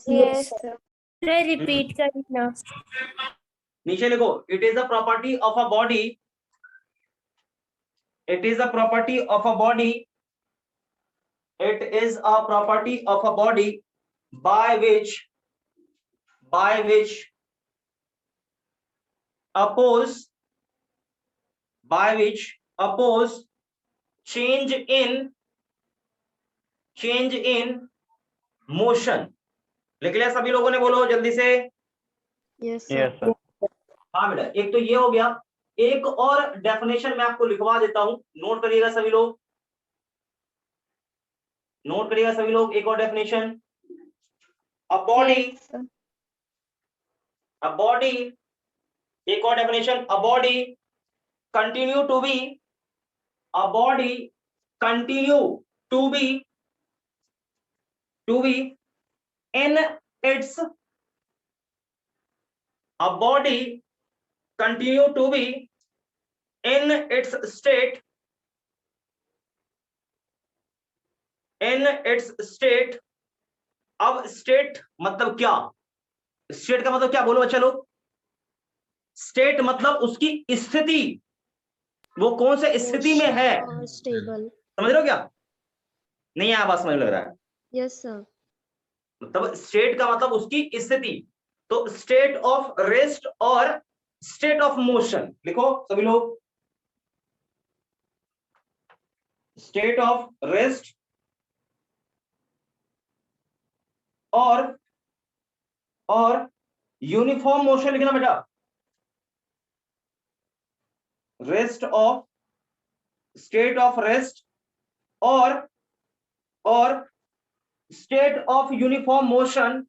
Yes sir. Repeat करना। नीचे लिखो, it is a property of a body, it is a property of a body, it is a property of a body by which oppose change in motion। लिख लिया सभी लोगों ने? बोलो जल्दी से। Yes sir. हाँ बेटा, एक तो ये हो गया। एक और डेफिनेशन मैं आपको लिखवा देता हूं, नोट करिएगा सभी लोग, नोट करिएगा सभी लोग। एक और डेफिनेशन, अ बॉडी, एक और definition, a body continue to be, a body continue to be in its, a body continue to be in its state, अब स्टेट मतलब क्या? स्टेट का मतलब क्या? बोलो बच्चा लोग। स्टेट मतलब उसकी स्थिति, वो कौन से स्थिति में है। स्टेबल। समझ रहे हो क्या? नहीं आया बात? समझ लग रहा है? Yes sir. मतलब स्टेट का मतलब उसकी स्थिति, तो स्टेट ऑफ रेस्ट और स्टेट ऑफ मोशन लिखो सभी लोग। स्टेट ऑफ रेस्ट और यूनिफॉर्म मोशन लिखना बेटा। Rest of, state of rest और state of uniform motion,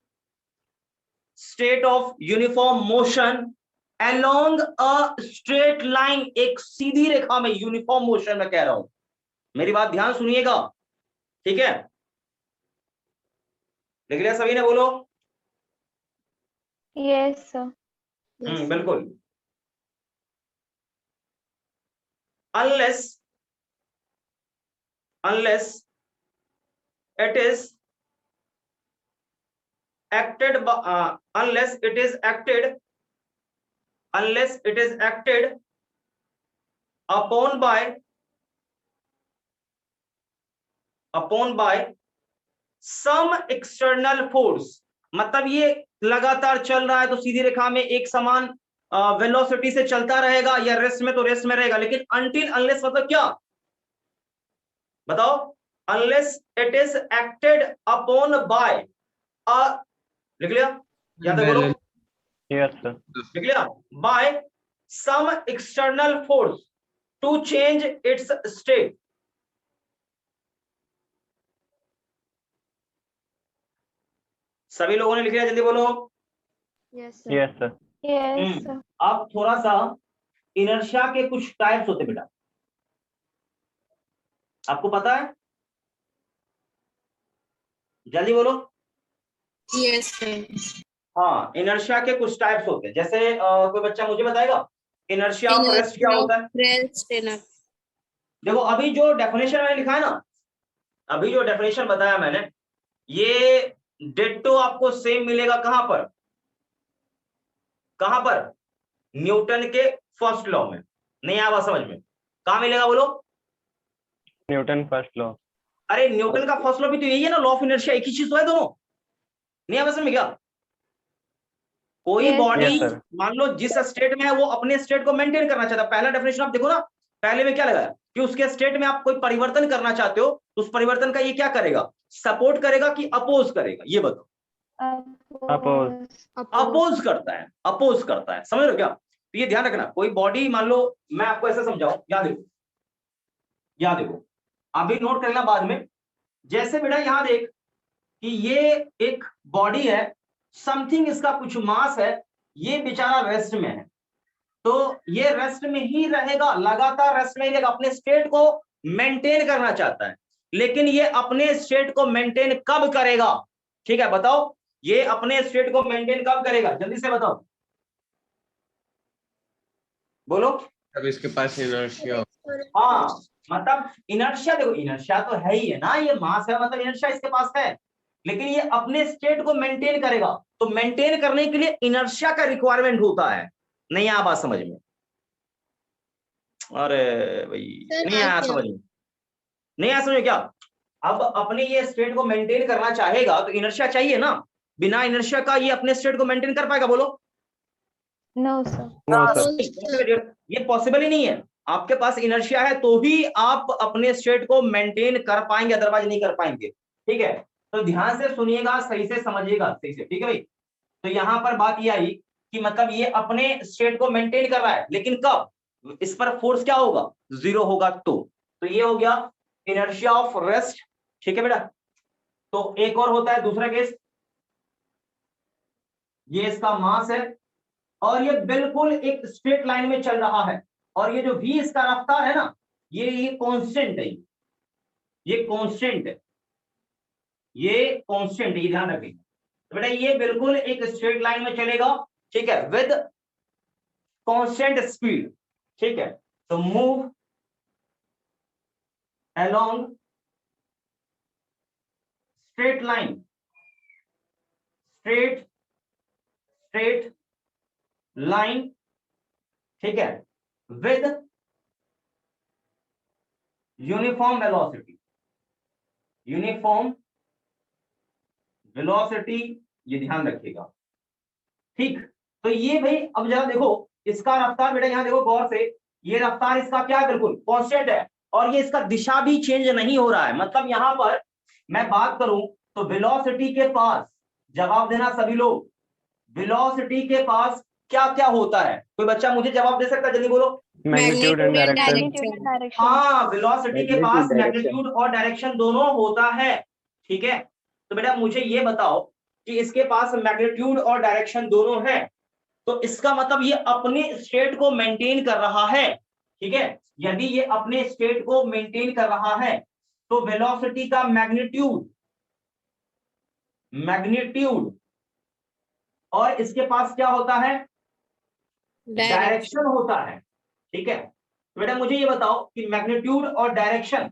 state of uniform motion along a straight line, एक सीधी रेखा में यूनिफॉर्म मोशन में कह रहा हूं, मेरी बात ध्यान सुनिएगा, ठीक है? लिख लिया सभी ने? बोलो। Yes sir. बिल्कुल। unless it is acted by, unless it is acted upon by some external force, मतलब ये लगातार चल रहा है तो सीधी रेखा में एक समान वेलोसिटी से चलता रहेगा, या रेस्ट में तो रेस्ट में रहेगा, लेकिन until unless मतलब क्या? बताओ। unless it is acted upon by a, लिख लिया? याद है? बोलो। Yes sir. लिख लिया? by some external force to change its state। सभी लोगों ने लिख लिया? जल्दी बोलो। Yes yes sir. Yes sir. अब थोड़ा सा इनर्शिया के कुछ टाइप्स होते बेटा, आपको पता है? जल्दी बोलो। Yes sir. हाँ, इनर्शिया के कुछ टाइप्स होते हैं, जैसे कोई बच्चा मुझे बताएगा इनर्शिया ऑफ रेस्ट क्या होता है? देखो अभी जो डेफिनेशन मैंने लिखा है ना, अभी जो डेफिनेशन बताया मैंने, ये डिट्टो आपको सेम मिलेगा कहां पर? न्यूटन के फर्स्ट लॉ में। नहीं आया बात समझ में? कहां मिलेगा बोलो? Newton first law. अरे न्यूटन का फर्स्ट लॉ भी तो यही है ना, लॉ ऑफ इनर्शिया, एक ही चीज तो है दोनों। नहीं आया समझ में क्या? कोई बॉडी मान लो जिस स्टेट में है वो अपने स्टेट को मेंटेन करना चाहता है। पहला डेफिनेशन आप देखो ना, पहले में क्या लगाया कि उसके स्टेट में आप कोई परिवर्तन करना चाहते हो तो उस परिवर्तन का ये क्या करेगा? सपोर्ट करेगा कि अपोज करेगा? ये बताओ। अपोज करता है, अपोज करता है। समझ रहे हो क्या? तो ये ध्यान रखना। कोई बॉडी मान लो, मैं आपको ऐसे समझाऊं, याद देखो, अभी नोट करना बाद में। जैसे बेटा यहां देख कि ये एक बॉडी है, समथिंग इसका कुछ मास है, ये बेचारा रेस्ट में है, तो ये रेस्ट में ही रहेगा, लगातार रेस्ट में ही रहेगा, अपने स्टेट को मेंटेन करना चाहता है। लेकिन ये अपने स्टेट को मेंटेन कब करेगा? ठीक है, बताओ, ये अपने स्टेट को मेंटेन कब करेगा? जल्दी से बताओ, बोलो। अब इसके पास इनर्शिया। हाँ, मतलब इनर्शिया, देखो इनर्शिया तो है ही है ना, ये मास है, मतलब इनर्शिया इसके पास है। लेकिन ये अपने स्टेट को मेंटेन करेगा। तो मेंटेन करने के लिए इनर्शिया का रिक्वायरमेंट होता है। नहीं आया बात समझ में? अरे भाई नहीं आया समझ में? नहीं आया समझ में क्या? अब अपने ये स्टेट को मेंटेन करना चाहेगा तो इनर्शिया चाहिए ना। बिना इनर्शिया का ये अपने स्टेट को मेंटेन कर पाएगा? बोलो। No, sir. No sir. ये पॉसिबल ही नहीं है। आपके पास इनर्शिया है तो ही आप अपने स्टेट को मेंटेन कर पाएंगे, अदरवाइज नहीं कर पाएंगे। ठीक है, तो ध्यान से सुनिएगा, सही से समझिएगा, सही से। ठीक है भाई, तो यहां पर बात ये आई कि मतलब ये अपने स्टेट को मेंटेन कर रहा है, लेकिन कब? इस पर फोर्स क्या होगा? 0 होगा। तो ये हो गया इनर्शिया ऑफ रेस्ट। ठीक है बेटा। तो एक और होता है दूसरा केस, ये इसका मास है और ये बिल्कुल एक स्ट्रेट लाइन में चल रहा है, और ये जो v इसका रफ्तार है ना, ये कांस्टेंट है, ये कांस्टेंट है, ये कांस्टेंट है, ये ध्यान रखिए। तो बेटा ये बिल्कुल एक स्ट्रेट लाइन में चलेगा, ठीक है, विद कांस्टेंट स्पीड। ठीक है, तो move along straight line, straight line, ठीक है, with uniform velocity, uniform velocity, ये ध्यान रखिएगा। ठीक, तो ये भाई अब जरा देखो इसका रफ्तार, बेटा यहां देखो गौर से, ये रफ्तार इसका क्या है? बिल्कुल कांस्टेंट है, और ये इसका दिशा भी चेंज नहीं हो रहा है। मतलब यहां पर मैं बात करूं तो वेलोसिटी के पास, जवाब देना सभी लोग, वेलोसिटी के पास क्या क्या होता है? कोई बच्चा मुझे जवाब दे सकता है? जल्दी बोलो। Magnitude and direction. Magnitude and direction. हाँ, वेलोसिटी के पास Magnitude, मैग्नीट्यूड और डायरेक्शन दोनों होता है। ठीक है, तो बेटा मुझे ये बताओ कि इसके पास मैग्नीट्यूड और डायरेक्शन दोनों है, तो इसका मतलब ये अपने स्टेट को मेंटेन कर रहा है। ठीक है, यदि ये अपने स्टेट को मेंटेन कर रहा है तो वेलोसिटी का मैग्नीट्यूड और इसके पास क्या होता है? डायरेक्शन होता है। ठीक है, तो बेटा मुझे ये बताओ कि मैग्नीट्यूड और डायरेक्शन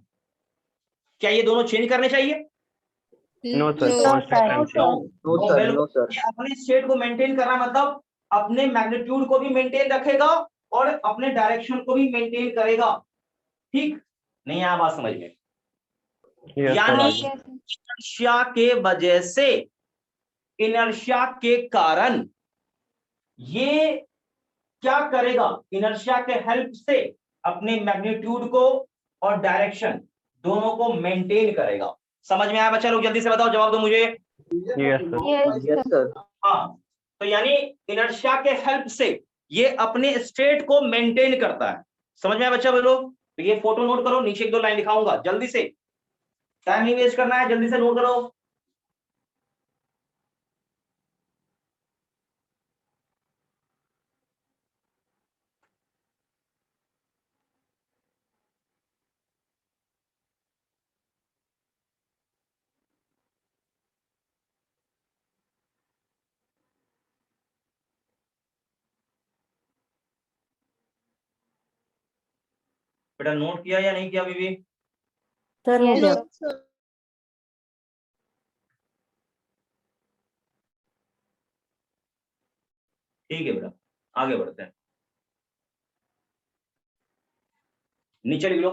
क्या ये दोनों चेंज करने चाहिए? No sir, No, constant sir. No sir, no sir. ये अपने स्टेट को मेंटेन कर रहा है, मतलब अपने मैग्नीट्यूड को भी मेंटेन रखेगा और अपने डायरेक्शन को भी मेंटेन करेगा। ठीक, नहीं आया बात समझ में? यानी Yes, sir. इनर्शिया के वजह से, इनर्शिया के कारण ये क्या करेगा? इनर्शिया के हेल्प से अपने मैग्नीट्यूड को और डायरेक्शन दोनों को मेंटेन करेगा। समझ में आया बच्चा लोग? जल्दी से बताओ, जवाब दो मुझे। Yes sir. Yes, Yes sir. sir. हाँ, तो यानी इनर्शिया के हेल्प से ये अपने स्टेट को मेंटेन करता है। समझ में आया बच्चा बोलो? तो ये फोटो नोट करो, नीचे 1-2 लाइन लिखाऊंगा, जल्दी से, टाइम नहीं वेस्ट करना है, जल्दी से नोट करो। बेटा नोट किया या नहीं किया अभी भी? Yes, sir. ठीक है बेटा, आगे बढ़ते हैं। नीचे लिख लो,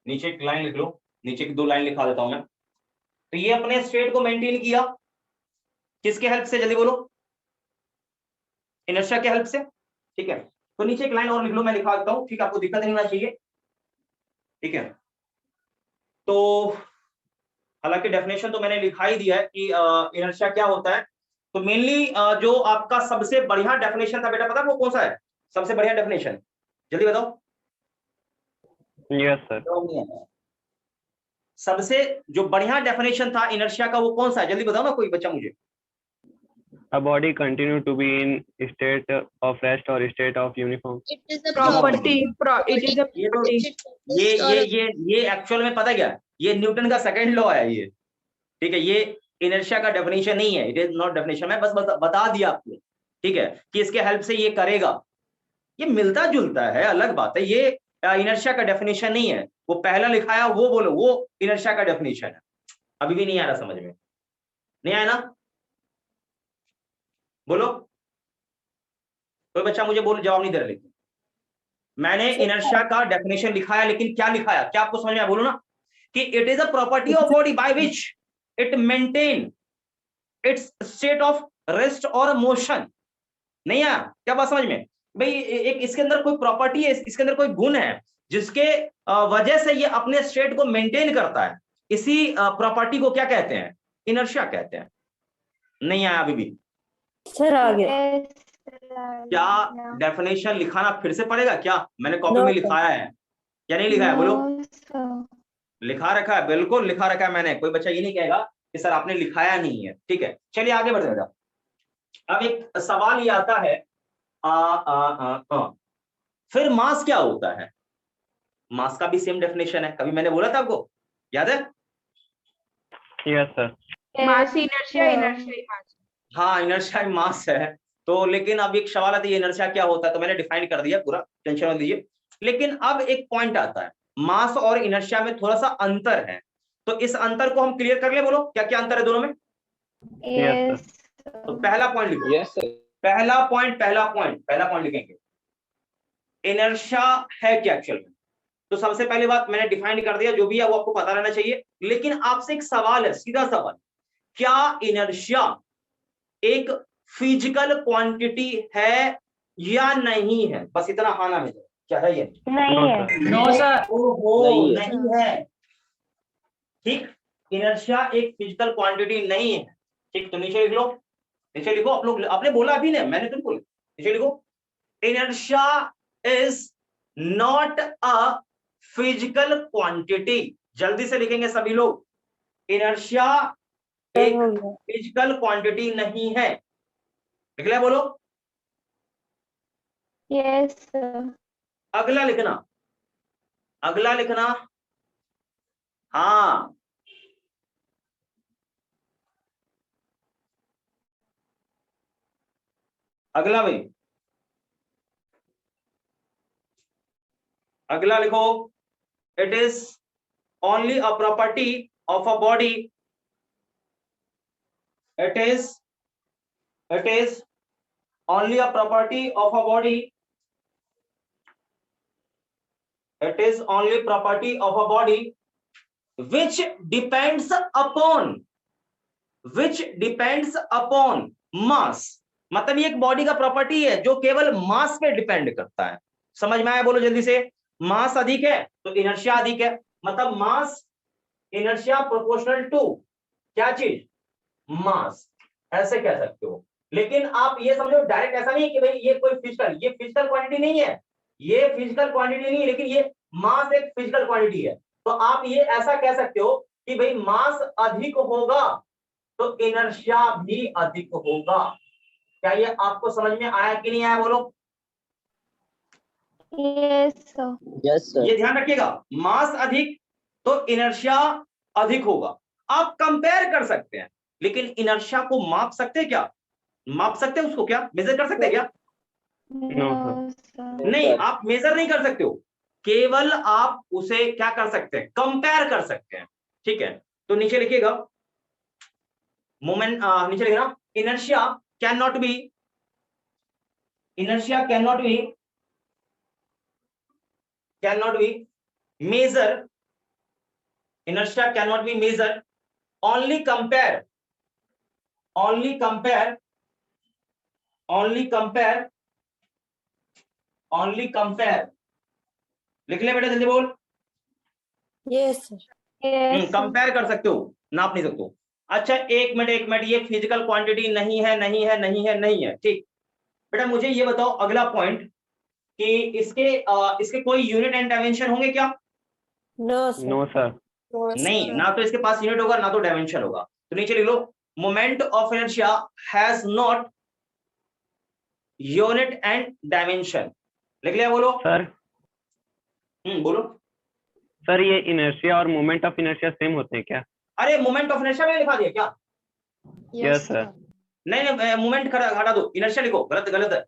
नीचे एक लाइन लिख लो, नीचे की 2 लाइन लिखा देता हूं मैं। तो ये अपने स्टेट को मेंटेन किया किसके हेल्प से? जल्दी बोलो। इनर्शिया के हेल्प से। ठीक है, तो नीचे एक लाइन और लिख लो, मैं लिखा देता हूं। ठीक है, आपको दिक्कत नहीं होना चाहिए। ठीक है, तो हालांकि डेफिनेशन तो मैंने लिखा ही दिया है कि इनर्शिया क्या होता है। तो मेनली जो आपका सबसे बढ़िया डेफिनेशन था बेटा, पता है वो कौन सा है? सबसे बढ़िया डेफिनेशन जल्दी बताओ। Yes sir. सबसे जो बढ़िया डेफिनेशन था इनर्शिया का वो कौन सा है? जल्दी बताओ ना कोई बच्चा मुझे। A body continue to be in state of rest or state of uniform. It is a Property. It is a ये तो ये एक्चुअल में पता क्या, ये न्यूटन का सेकंड लॉ है ये। ठीक है, ये इनर्शिया का डेफिनेशन नहीं है, इट इज नॉट डेफिनेशन, मैं बस बता दिया आपको। ठीक है, कि इसके हेल्प से ये करेगा। ये मिलता जुलता है, अलग बात है, ये इनर्शिया का डेफिनेशन नहीं है। वो पहला लिखाया वो बोलो, वो इनर्शिया का डेफिनेशन है। अभी भी नहीं आ रहा समझ में? नहीं आया ना? बोलो, कोई बच्चा मुझे बोल, जवाब नहीं दे रहा। लेकिन मैंने इनर्शिया का डेफिनेशन लिखा है, लेकिन क्या लिखा है, क्या आपको समझ में आया? बोलो ना, कि it is a property of body by which it maintain its state of rest और मोशन। नहीं आया? क्या बात समझ में? भाई एक इसके अंदर कोई प्रॉपर्टी है, इसके अंदर कोई गुण है जिसके वजह से ये अपने स्टेट को मेंटेन करता है। इसी प्रॉपर्टी को क्या कहते हैं? इनर्शिया कहते हैं। नहीं आया अभी भी? सर आ गया। Yes, क्या डेफिनेशन लिखाना फिर से पड़ेगा क्या? मैंने कॉपी में लिखाया है या नहीं लिखा है? बोलो। No, sir. लिखा रखा है, बिल्कुल लिखा रखा है मैंने। कोई बच्चा ये नहीं कहेगा कि सर आपने लिखाया नहीं है। ठीक है, चलिए आगे बढ़ते हैं। अब एक सवाल ये आता है, फिर मास क्या होता है? मास का भी सेम डेफिनेशन है, कभी मैंने बोला था आपको, याद है? Yes sir. Mass inertia, mass. हाँ, इनर्शिया मास है। तो लेकिन अब एक सवाल आता है, इनर्शिया क्या होता है? तो मैंने डिफाइन कर दिया पूरा, टेंशन मत लीजिए। लेकिन अब एक पॉइंट आता है, मास और इनर्शिया में थोड़ा सा अंतर है, तो इस अंतर को हम क्लियर कर ले। बोलो, क्या क्या अंतर है दोनों में? Yes. तो पहला पॉइंट लिखो। Yes, sir. पहला पॉइंट लिखेंगे, इनर्शिया है क्या एक्चुअल में। तो सबसे पहली बात मैंने डिफाइन कर दिया, जो भी है वो आपको पता रहना चाहिए। लेकिन आपसे एक सवाल है, सीधा सवाल, क्या इनर्शिया एक फिजिकल क्वांटिटी है या नहीं है? बस इतना हाँ ना में क्या है ये? नहीं है। No sir. ओहो, नहीं है। ठीक, इनर्शिया एक फिजिकल क्वांटिटी नहीं है। ठीक, तो नीचे लिख लो, नीचे लिखो। आप लोग, आपने बोला अभी ना, मैंने तो बोला, नीचे लिखो, inertia is not a physical quantity. जल्दी से लिखेंगे सभी लोग, इनर्शिया एक फिजिकल क्वांटिटी नहीं है। लिख लिया? बोलो। Yes, sir. अगला लिखना, अगला लिखना। हाँ, अगला भाई, अगला लिखो, it is only a property of a body, it is only a property of a body, it is only property of a body which depends upon mass। मतलब ये एक बॉडी का प्रॉपर्टी है जो केवल मास पे डिपेंड करता है। समझ में आया? बोलो जल्दी से। मास अधिक है तो इनर्शिया अधिक है, मतलब मास इनर्शिया प्रोपोर्शनल टू क्या चीज? मास। ऐसे कह सकते हो। लेकिन आप ये समझो, डायरेक्ट ऐसा नहीं है कि भाई ये कोई ये फिजिकल क्वांटिटी नहीं है, ये फिजिकल क्वांटिटी नहीं है, लेकिन ये मास एक फिजिकल क्वांटिटी है। तो आप ये ऐसा कह सकते हो कि भाई मास अधिक होगा तो इनर्शिया भी अधिक होगा। क्या ये आपको समझ में आया कि नहीं आया? बोलो। Yes, sir. Yes sir. ये ध्यान रखिएगा, मास अधिक तो इनर्शिया अधिक होगा। आप कंपेयर कर सकते हैं, लेकिन इनर्शिया को माप सकते हैं क्या? माप सकते हैं उसको? क्या मेजर कर सकते हैं क्या? No, sir. नहीं, आप मेजर नहीं कर सकते हो, केवल आप उसे क्या कर सकते हैं? कंपेयर कर सकते हैं। ठीक है, तो नीचे लिखिएगा मोमेंट, नीचे लिखना, inertia can not B measure, inertia cannot be measured, only compare लिख ले बेटा, जल्दी बोल। Yes sir. Yes, sir. Compare कर सकते हो, नाप नहीं सकते हो। अच्छा, एक मिनट, ये फिजिकल क्वांटिटी नहीं है। ठीक बेटा, मुझे ये बताओ अगला पॉइंट कि इसके कोई यूनिट एंड डायमेंशन होंगे क्या? No sir. No sir. नहीं, ना तो इसके पास यूनिट होगा ना तो डायमेंशन होगा। तो नीचे लिख लो, moment of inertia has not unit and dimension. लिख लिया? बोलो सर। बोलो। सर ये इनर्शिया और मोमेंट ऑफ इनर्शिया सेम होते हैं क्या? अरे मोमेंट ऑफ इनर्शिया में लिखा दिया क्या? Yes sir. नहीं, मोमेंट हटा दो, इनर्शिया लिखो। गलत है।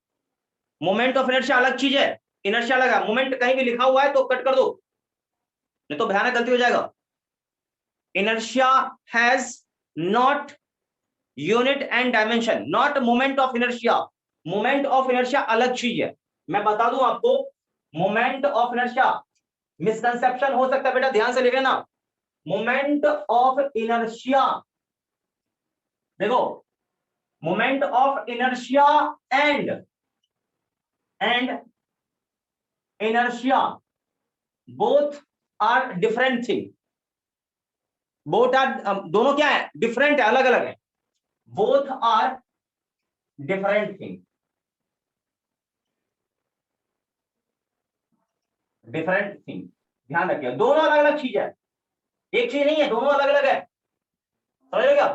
मोमेंट ऑफ इनर्शिया अलग चीज है, इनर्शिया अलग है। मोमेंट कहीं भी लिखा हुआ है तो कट कर दो, नहीं तो भयानक गलती हो जाएगा। inertia has not unit and dimension, not moment of inertia. moment of inertia अलग चीज है, मैं बता दूं आपको. moment of inertia मिसकंसेप्शन हो सकता है बेटा, ध्यान से लिख लेना. moment of inertia, देखो, moment of inertia and inertia both are different thing. both are दोनों क्या है, डिफरेंट है, अलग अलग है. both are different thing. Different thing, ध्यान रखिए, दोनों अलग अलग चीज है, एक चीज नहीं है, दोनों अलग अलग है. समझिएगा.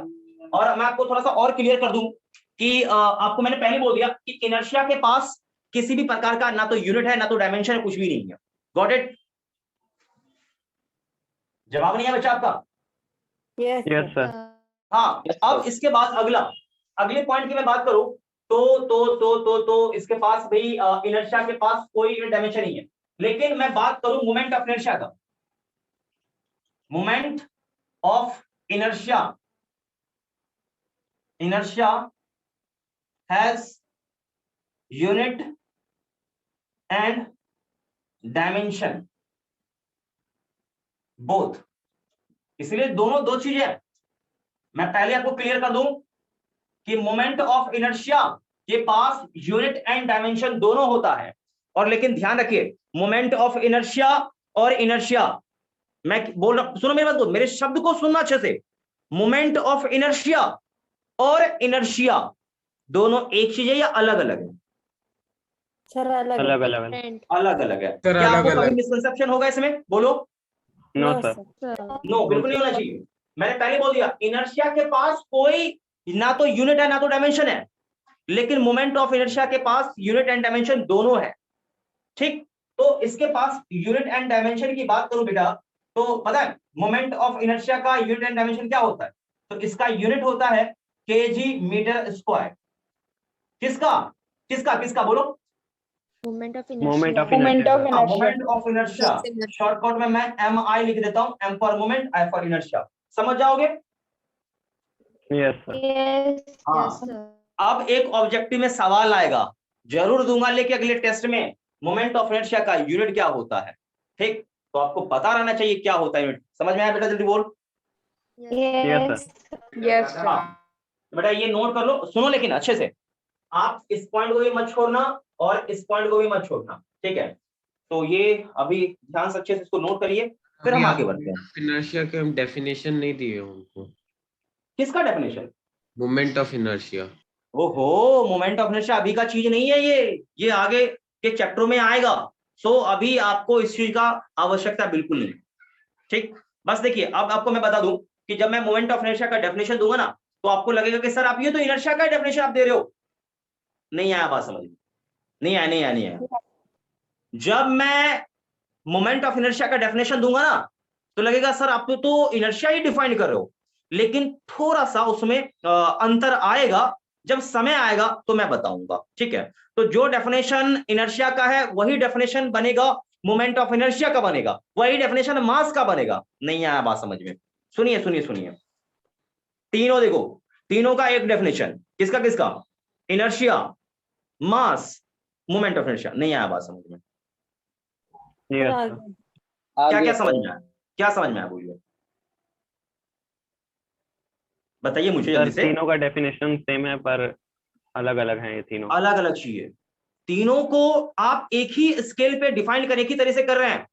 और मैं आपको थोड़ा सा और क्लियर कर दूं कि आपको मैंने पहले बोल दिया कि इनर्शिया के पास किसी भी प्रकार का ना तो यूनिट है ना तो डायमेंशन है, कुछ भी नहीं है. Got it? जवाब नहीं है बच्चा आपका? Yes, Yes, sir. हाँ. अब इसके बाद अगले पॉइंट की मैं बात करूं तो इसके पास भाई इनर्शिया के पास कोई यूनिट डायमेंशन नहीं है. लेकिन मैं बात करूं मोमेंट ऑफ इनर्शिया का. Moment of inertia has unit and dimension both. इसलिए दोनों दो चीजें हैं. मैं पहले आपको क्लियर कर दूं कि मोमेंट ऑफ इनर्शिया के पास यूनिट एंड डायमेंशन दोनों होता है. और लेकिन ध्यान रखिए, मोमेंट ऑफ इनर्शिया और इनर्शिया, मैं बोल रहा, सुनो मेरी बात को, मेरे शब्द को सुनना अच्छे से. मोमेंट ऑफ इनर्शिया और इनर्शिया दोनों एक चीज है या अलग अलग है? sir, अलग अलग अलग है. Different. अलग अलग है. Sir, क्या आपको अलग-अलग. कभी मिसकंसेप्शन होगा इसमें? बोलो. No No, sir. sir. Sir. No, बिल्कुल नहीं होना चाहिए. मैंने पहले बोल दिया, इनर्शिया के पास कोई ना तो यूनिट है ना तो डायमेंशन है, लेकिन मोमेंट ऑफ इनर्शिया के पास यूनिट एंड डायमेंशन दोनों है. ठीक. तो इसके पास यूनिट एंड डायमेंशन की बात करूं बेटा, तो पता है मोमेंट ऑफ इनर्शिया का यूनिट एंड डायमेंशन क्या होता है? तो इसका यूनिट होता है kg मीटर स्क्वायर. किसका किसका किसका बोलो? Moment of Moment of inertia. Moment of inertia. Moment of inertia. Shortcut में मैं mi लिख देता हूं, m for moment, i for inertia. समझ जाओगे? Yes sir. Yes. हाँ. Yes, sir. अब एक ऑब्जेक्टिव में सवाल आएगा, जरूर दूंगा लेके अगले टेस्ट में, मोमेंट ऑफ इनर्शिया का यूनिट क्या होता है. ठीक. तो आपको पता रहना चाहिए क्या होता है यूनिट. समझ में आया बेटा? जल्दी बोल. Yes. Yes. हाँ बेटा, ये नोट कर लो, सुनो लेकिन अच्छे से. आप इस पॉइंट को भी मत छोड़ना और इस पॉइंट को भी मत छोड़ना. ठीक है. तो ये अभी ध्यान से अच्छे से इसको नोट करिए, फिर हम आगे बढ़ते हैं. इनर्शिया के हम डेफिनेशन नहीं दिए उनको. किसका डेफिनेशन? Moment of inertia. ओहो, मोमेंट ऑफ इनर्शिया अभी का चीज नहीं है, ये आगे के चैप्टरों में आएगा. सो अभी आपको इस चीज का आवश्यकता बिल्कुल नहीं. ठीक. बस देखिए, अब आपको मैं बता दूं कि जब मैं मोमेंट ऑफ इनर्शिया का डेफिनेशन दूंगा ना, तो आपको लगेगा कि सर आप ये तो इनर्शिया का डेफिनेशन आप दे रहे हो. नहीं आया बात समझ में? नहीं आया. जब मैं मोमेंट ऑफ इनर्शिया का डेफिनेशन दूंगा ना, तो लगेगा सर आप तो इनर्शिया ही डिफाइन कर रहे हो, लेकिन थोड़ा सा उसमें अंतर आएगा. जब समय आएगा तो मैं बताऊंगा. ठीक है. तो जो डेफिनेशन इनर्शिया का है वही डेफिनेशन बनेगा मोमेंट ऑफ इनर्शिया का बनेगा, वही डेफिनेशन मास का बनेगा. नहीं आया बात समझ में? सुनिए. तीनों देखो, तीनों का एक डेफिनेशन. किसका? Inertia, mass, moment of inertia. नहीं आया बात समझ में? Yes sir, sir. क्या समझ में आया? क्या समझ में आया बोलिए, बताइए मुझे सर जल्दी से. तीनों का डेफिनेशन सेम है पर अलग अलग हैं ये तीनों. अलग अलग चाहिए. तीनों को आप एक ही स्केल पे डिफाइन कर एक ही तरह से कर रहे हैं,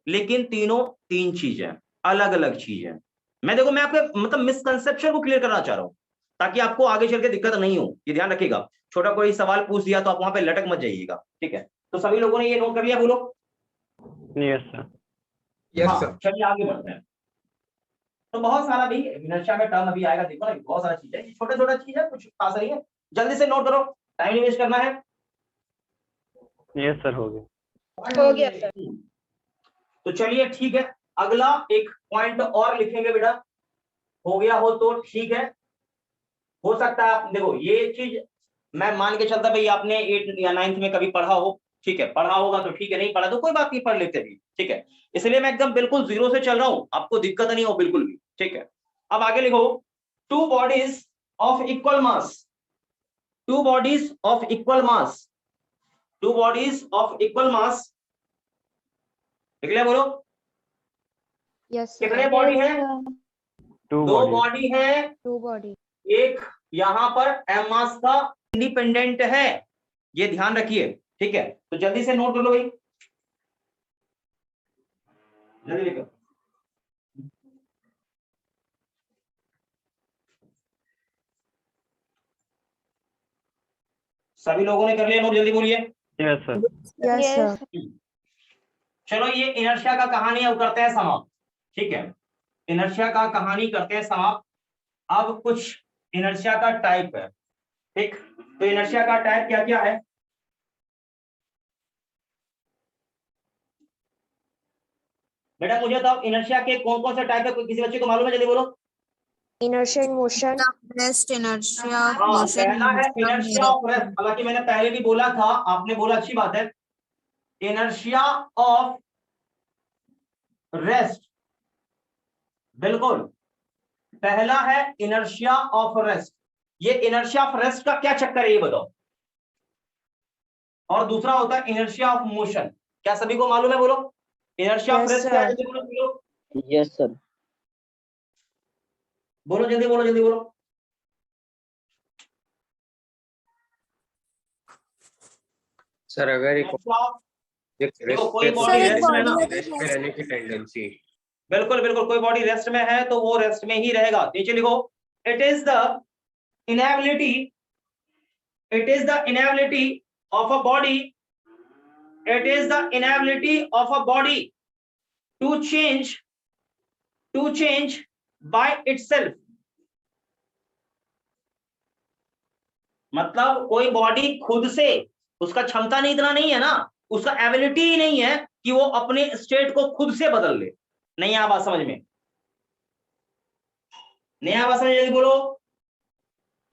लेकिन तीनों तीन चीजें, अलग अलग चीजें. मैं आपके मतलब मिसकंसेप्शन को क्लियर करना चाह रहा हूं, ताकि आपको आगे चल के दिक्कत नहीं हो. ये ध्यान रखिएगा, छोटा कोई सवाल पूछ दिया तो आप वहां पे लटक मत जाइएगा. ठीक है. तो सभी लोगों ने ये नोट कर लिया? बोलो. Yes sir. यस हाँ, सर. चलिए आगे बढ़ते हैं. तो बहुत सारा भी इनर्शिया में टर्म अभी आएगा, देखो ना, बहुत सारा चीज है, छोटा चीज है, कुछ खास नहीं है. जल्दी से नोट करो, टाइम नहीं वेस्ट करना है. यस सर, हो गया. हो गया सर. तो चलिए ठीक है, अगला एक पॉइंट और लिखेंगे बेटा. हो गया हो तो ठीक है, हो सकता है आप देखो ये चीज मैं मान के चलता भाई आपने 8 या 9th में कभी पढ़ा हो. ठीक है, पढ़ा होगा तो ठीक है, नहीं पढ़ा तो कोई बात नहीं, पढ़ लेते भी. ठीक है. इसलिए मैं एकदम बिल्कुल जीरो से चल रहा हूं, आपको दिक्कत नहीं हो बिल्कुल भी. ठीक है, अब आगे लिखो, two bodies of equal mass, two bodies of equal mass, two bodies of equal मास, लिख लिया, बोलो Yes, कितने sir. बॉडी है? Two दो bodies. बॉडी है, Two body. एक यहां पर एम मास का इंडिपेंडेंट है, ये ध्यान रखिए, ठीक है। तो जल्दी से नोट कर लो भाई, जल्दी लिखो। सभी लोगों ने कर लिया नोट, जल्दी बोलिए। Yes, sir. Yes, sir. चलो ये इनर्शिया का कहानी अब करते हैं समाप्त, ठीक है, इनर्शिया का कहानी करते हैं समाप्त। अब कुछ इनर्शिया का टाइप है, ठीक, तो इनर्शिया का टाइप क्या क्या है? बेटा मुझे बताओ इनर्शिया के कौन कौन से टाइप है, कोई किसी बच्चे को मालूम है? जल्दी बोलो। Inertia in motion. Rest, inertia, हाँ, motion, पहला है इनर्शिया ऑफ रेस्ट, हालांकि मैंने पहले भी बोला था, आपने बोला अच्छी बात है, इनर्शिया ऑफ रेस्ट, बिल्कुल पहला है इनर्शिया ऑफ रेस्ट। ये इनर्शिया ऑफ रेस्ट का क्या चक्कर है ये बताओ। और दूसरा होता है इनर्शिया ऑफ मोशन, क्या सभी को मालूम है? बोलो इनर्शिया ऑफ Yes, रेस्ट क्या है? sir. जल्दी बोलो, यस सर। बोलो जल्दी बोलो, जल्दी बोलो। सर अगर एक देखो, कोई रेस्ट body rest में में है, रेस्ट में रहने की टेंडेंसी। बिल्कुल बिल्कुल, कोई बॉडी रेस्ट में है तो वो रेस्ट में ही रहेगा। नीचे लिखो, it is the inability, it is the inability of a body, it is the inability of a body to change by itself. मतलब कोई बॉडी खुद से, उसका क्षमता नहीं, इतना नहीं है ना, उसका एबिलिटी ही नहीं है कि वो अपने स्टेट को खुद से बदल ले। नहीं आ बात समझ में? नहीं आ बात समझ में? बोलो,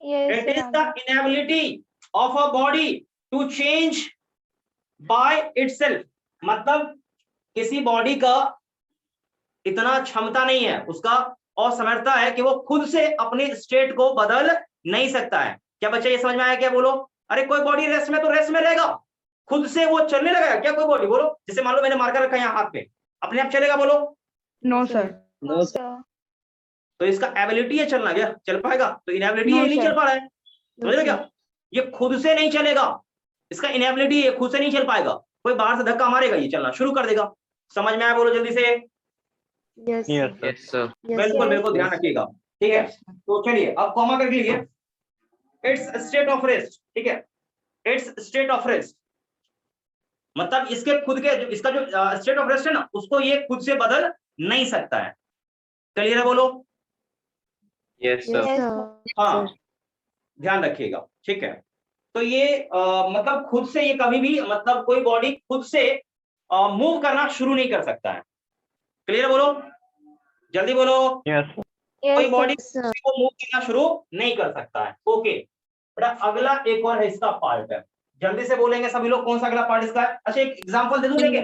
it is the inability of a body to change by itself. मतलब किसी बॉडी का इतना क्षमता नहीं है, उसका असमर्थता है कि वो खुद से अपने स्टेट को बदल नहीं सकता है। क्या बच्चा ये समझ में आया क्या? बोलो। अरे कोई बॉडी रेस्ट में तो रेस्ट में रहेगा, खुद से वो चलने लगेगा क्या कोई बॉडी? बोलो, जैसे मान लो मैंने मार्कर रखा है यहाँ हाथ पे, अपने आप चलेगा? बोलो No, sir. No sir. तो इसका एबिलिटी है चलना, क्या चल पाएगा? तो इनएबिलिटी है, नहीं चल पा रहा है, समझ रहे क्या? ये खुद से नहीं चलेगा, इसका इनएबिलिटी है, खुद से नहीं चल पाएगा, कोई बाहर से धक्का मारेगा ये चलना शुरू कर देगा। समझ में आया? बोलो जल्दी से। Yes. Yes, sir. Yes sir. Yes, बिल्कुल sir. बिल्कुल, ध्यान रखिएगा, ठीक है। तो चलिए अब कॉमा करके लिखिए, इट्स स्टेट ऑफ रेस्ट, ठीक है, इट्स स्टेट ऑफ रेस्ट। मतलब इसके खुद के इसका जो स्टेट ऑफ रेस्ट है ना, उसको ये खुद से बदल नहीं सकता है। क्लियर है? बोलो यस सर। Yes, sir. हाँ, ध्यान रखिएगा, ठीक है। तो ये मतलब खुद से ये कभी भी, मतलब कोई बॉडी खुद से मूव करना शुरू नहीं कर सकता है। क्लियर है? बोलो जल्दी बोलो। Yes, sir. कोई बॉडी Yes, sir. को मूव करना शुरू नहीं कर सकता है। ओके बेटा, अगला एक और है इसका पार्ट है, जल्दी से बोलेंगे सभी लोग, कौन सा अगला पार्ट इसका है? अच्छा एक एग्जांपल दे दूं लेके?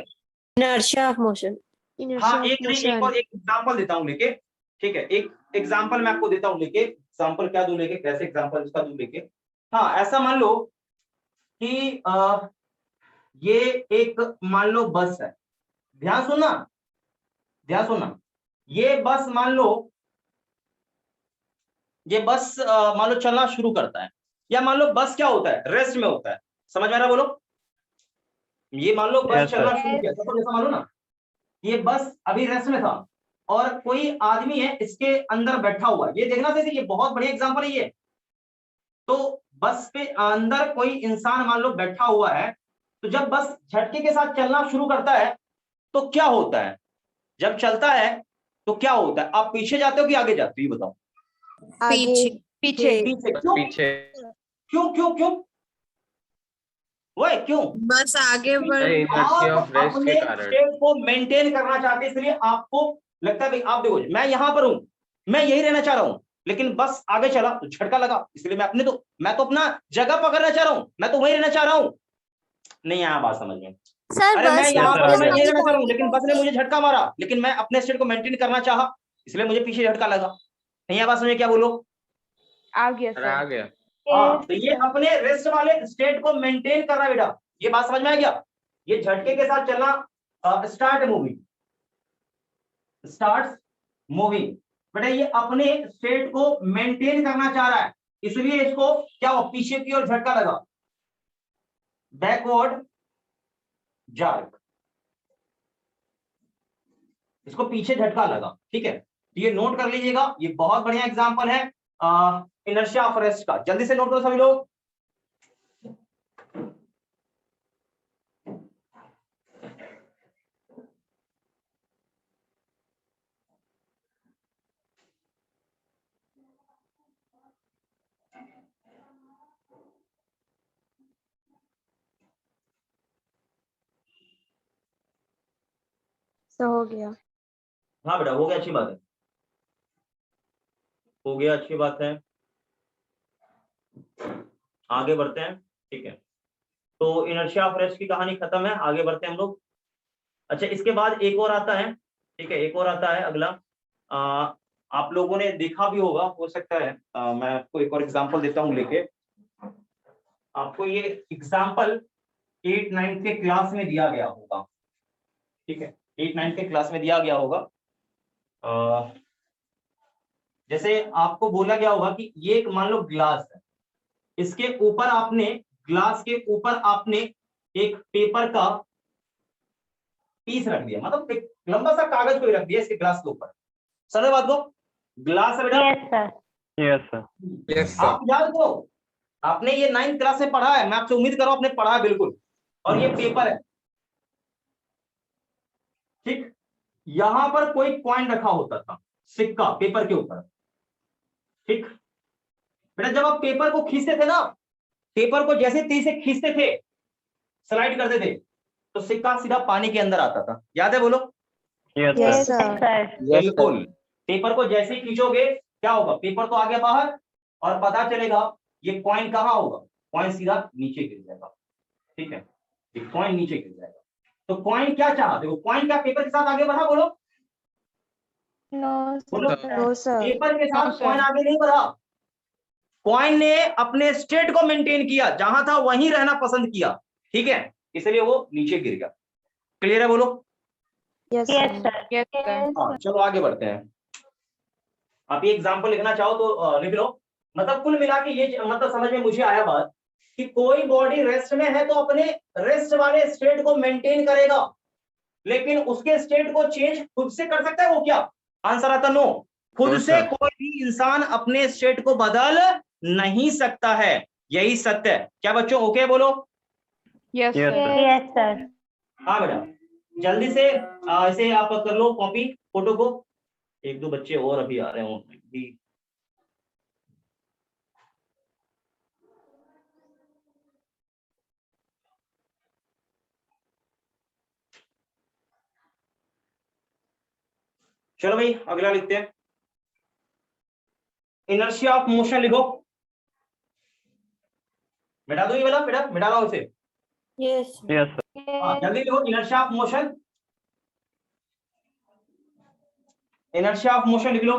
Inertia of motion. Inertia हाँ, of एक नहीं, एक motion. और एक एग्जांपल देता हूँ लेके, ठीक है, एक एग्जांपल मैं आपको देता हूँ लेके। एग्जांपल क्या दूं लेके, कैसे एग्जांपल इसका दूं लेके? हाँ, ऐसा मान लो कि ये एक मान लो बस है, ध्यान सुनना, ध्यान सुनना। ये बस मान लो, ये बस मान लो चलना शुरू करता है, या मान लो बस क्या होता है, रेस्ट में होता है। समझ में आ रहा? बोलो, ये मान लो बस Yes, चलना sir. शुरू किया, तो जैसा मान लो ना, ये बस अभी रेस्ट में था और कोई आदमी है इसके अंदर बैठा हुआ है। ये देखना चाहिए, ये बहुत बढ़िया एग्जांपल है ये। तो बस पे अंदर कोई इंसान मान लो बैठा हुआ है, तो जब बस झटके के साथ चलना शुरू करता है तो क्या होता है? जब चलता है तो क्या होता है? आप पीछे जाते हो कि आगे जाते हो, ये बताओ। पीछे, पीछे। पीछे। क्यों पीछे। क्यों क्यों क्यों? वो क्यों? बस आगे बढ़। इनर्शिया ऑफ आप रेस्ट अपने के कारण। स्टेट को मेंटेन करना चाहते हैं, इसलिए आपको लगता है भाई आप देखो मैं यहां पर हूं, मैं यही रहना चाह रहा हूं, लेकिन बस आगे चला तो झटका लगा, इसलिए मैं तो अपना जगह पकड़ना चाह रहा हूं, मैं तो वही रहना चाह रहा हूं। नहीं आया बात समझ में? सर अरे मैं बस यहाँ में पर मैं आगे ये रहना चाह रहा हूँ, लेकिन बस ने मुझे झटका मारा, लेकिन मैं अपने स्टेट को मेंटेन करना चाहा, इसलिए मुझे पीछे झटका लगा। नहीं आवाज समझे क्या बोलो? आ गया सर आ सर। गया। हाँ, तो ये अपने रेस्ट वाले स्टेट को मेंटेन कर रहा है बेटा। ये बात समझ में आ गया? ये झटके के साथ चलना स्टार्ट मूविंग, स्टार्ट मूविंग। बेटा ये अपने स्टेट को मेंटेन करना चाह रहा है, इसलिए इसको क्या हो, पीछे की ओर झटका लगा, बैकवर्ड जार्क, इसको पीछे झटका लगा। ठीक है, तो ये नोट कर लीजिएगा, ये बहुत बढ़िया एग्जांपल है इनर्शिया ऑफ रेस्ट का। जल्दी से नोट करो सभी लोग। सर हो गया। हाँ बेटा हो गया, अच्छी बात है, हो गया, अच्छी बात है। आगे बढ़ते हैं। ठीक है, तो इनर्शिया ऑफ रेस्ट की कहानी खत्म है, आगे बढ़ते हैं हम लोग। अच्छा, इसके बाद एक और आता है। ठीक है, एक और आता है अगला। आप लोगों ने देखा भी होगा, हो सकता है मैं आपको एक और एग्जांपल देता हूं लेके। आपको ये एग्जांपल 8-9 के क्लास में दिया गया होगा। ठीक है, 8-9 के क्लास में दिया गया होगा। जैसे आपको बोला गया होगा कि ये एक मान लो ग्लास है, इसके ऊपर आपने, ग्लास के ऊपर आपने एक पेपर का पीस रख दिया, मतलब एक लंबा सा कागज को रख दिया इसके ग्लास के ऊपर। समझ बात को? ग्लास है बेटा। Yes sir. Yes sir. Yes sir. आप याद करो, आपने ये 9th क्लास में पढ़ा है, मैं आपसे उम्मीद कर रहा हूं आपने पढ़ा है बिल्कुल। और ये पेपर है, ठीक, यहां पर कोई कॉइन रखा होता था, सिक्का पेपर के ऊपर। ठीक बेटा, जब आप पेपर को खींचते थे ना, पेपर को जैसे तेजी से खींचते थे, स्लाइड करते थे, तो सिक्का सीधा पानी के अंदर आता था। याद है बोलो? Yes yes sir. सर। बिल्कुल। पेपर को जैसे ही खींचोगे क्या होगा, पेपर तो आ गया बाहर, और पता चलेगा ये कॉइन कहां होगा, कॉइन सीधा नीचे गिर जाएगा। ठीक है, ये कॉइन नीचे गिर जाएगा। तो कॉइन क्या चाहते हो, कॉइन क्या पेपर के साथ आगे बढ़ा? बोलो बोलो। No sir. पेपर के साथ No, sir. कॉइन आगे नहीं बढ़ा, कॉइन ने अपने स्टेट को मेंटेन किया, जहां था वहीं रहना पसंद किया। ठीक है, इसलिए वो नीचे गिर गया। क्लियर है बोलो? Yes sir. Yes sir. हाँ, चलो आगे बढ़ते हैं। आप ये एग्जांपल लिखना चाहो तो लिख लो। मतलब कुल मिला के ये मतलब समझ में मुझे आया बात कि कोई बॉडी रेस्ट में है तो अपने रेस्ट वाले स्टेट को मेंटेन करेगा, लेकिन उसके स्टेट को चेंज खुद से कर सकता है वो? क्या आंसर आता? नो। खुद No, से sir. कोई भी इंसान अपने स्टेट को बदल नहीं सकता है, यही सत्य है। क्या बच्चों ओके बोलो? Yes Yes, sir. sir. Yes sir. हाँ बेटा, जल्दी से इसे आप कर लो कॉपी फोटो को। एक दो बच्चे और अभी आ रहे होंगे। चलो भाई अगला लिखते हैं। इनर्शिया ऑफ मोशन लिखो। मिटा दो ये वाला, बेटा मिटा लो उसे। Yes Yes, sir. हाँ जल्दी लिखो, inertia of motion, inertia of motion लिख लो।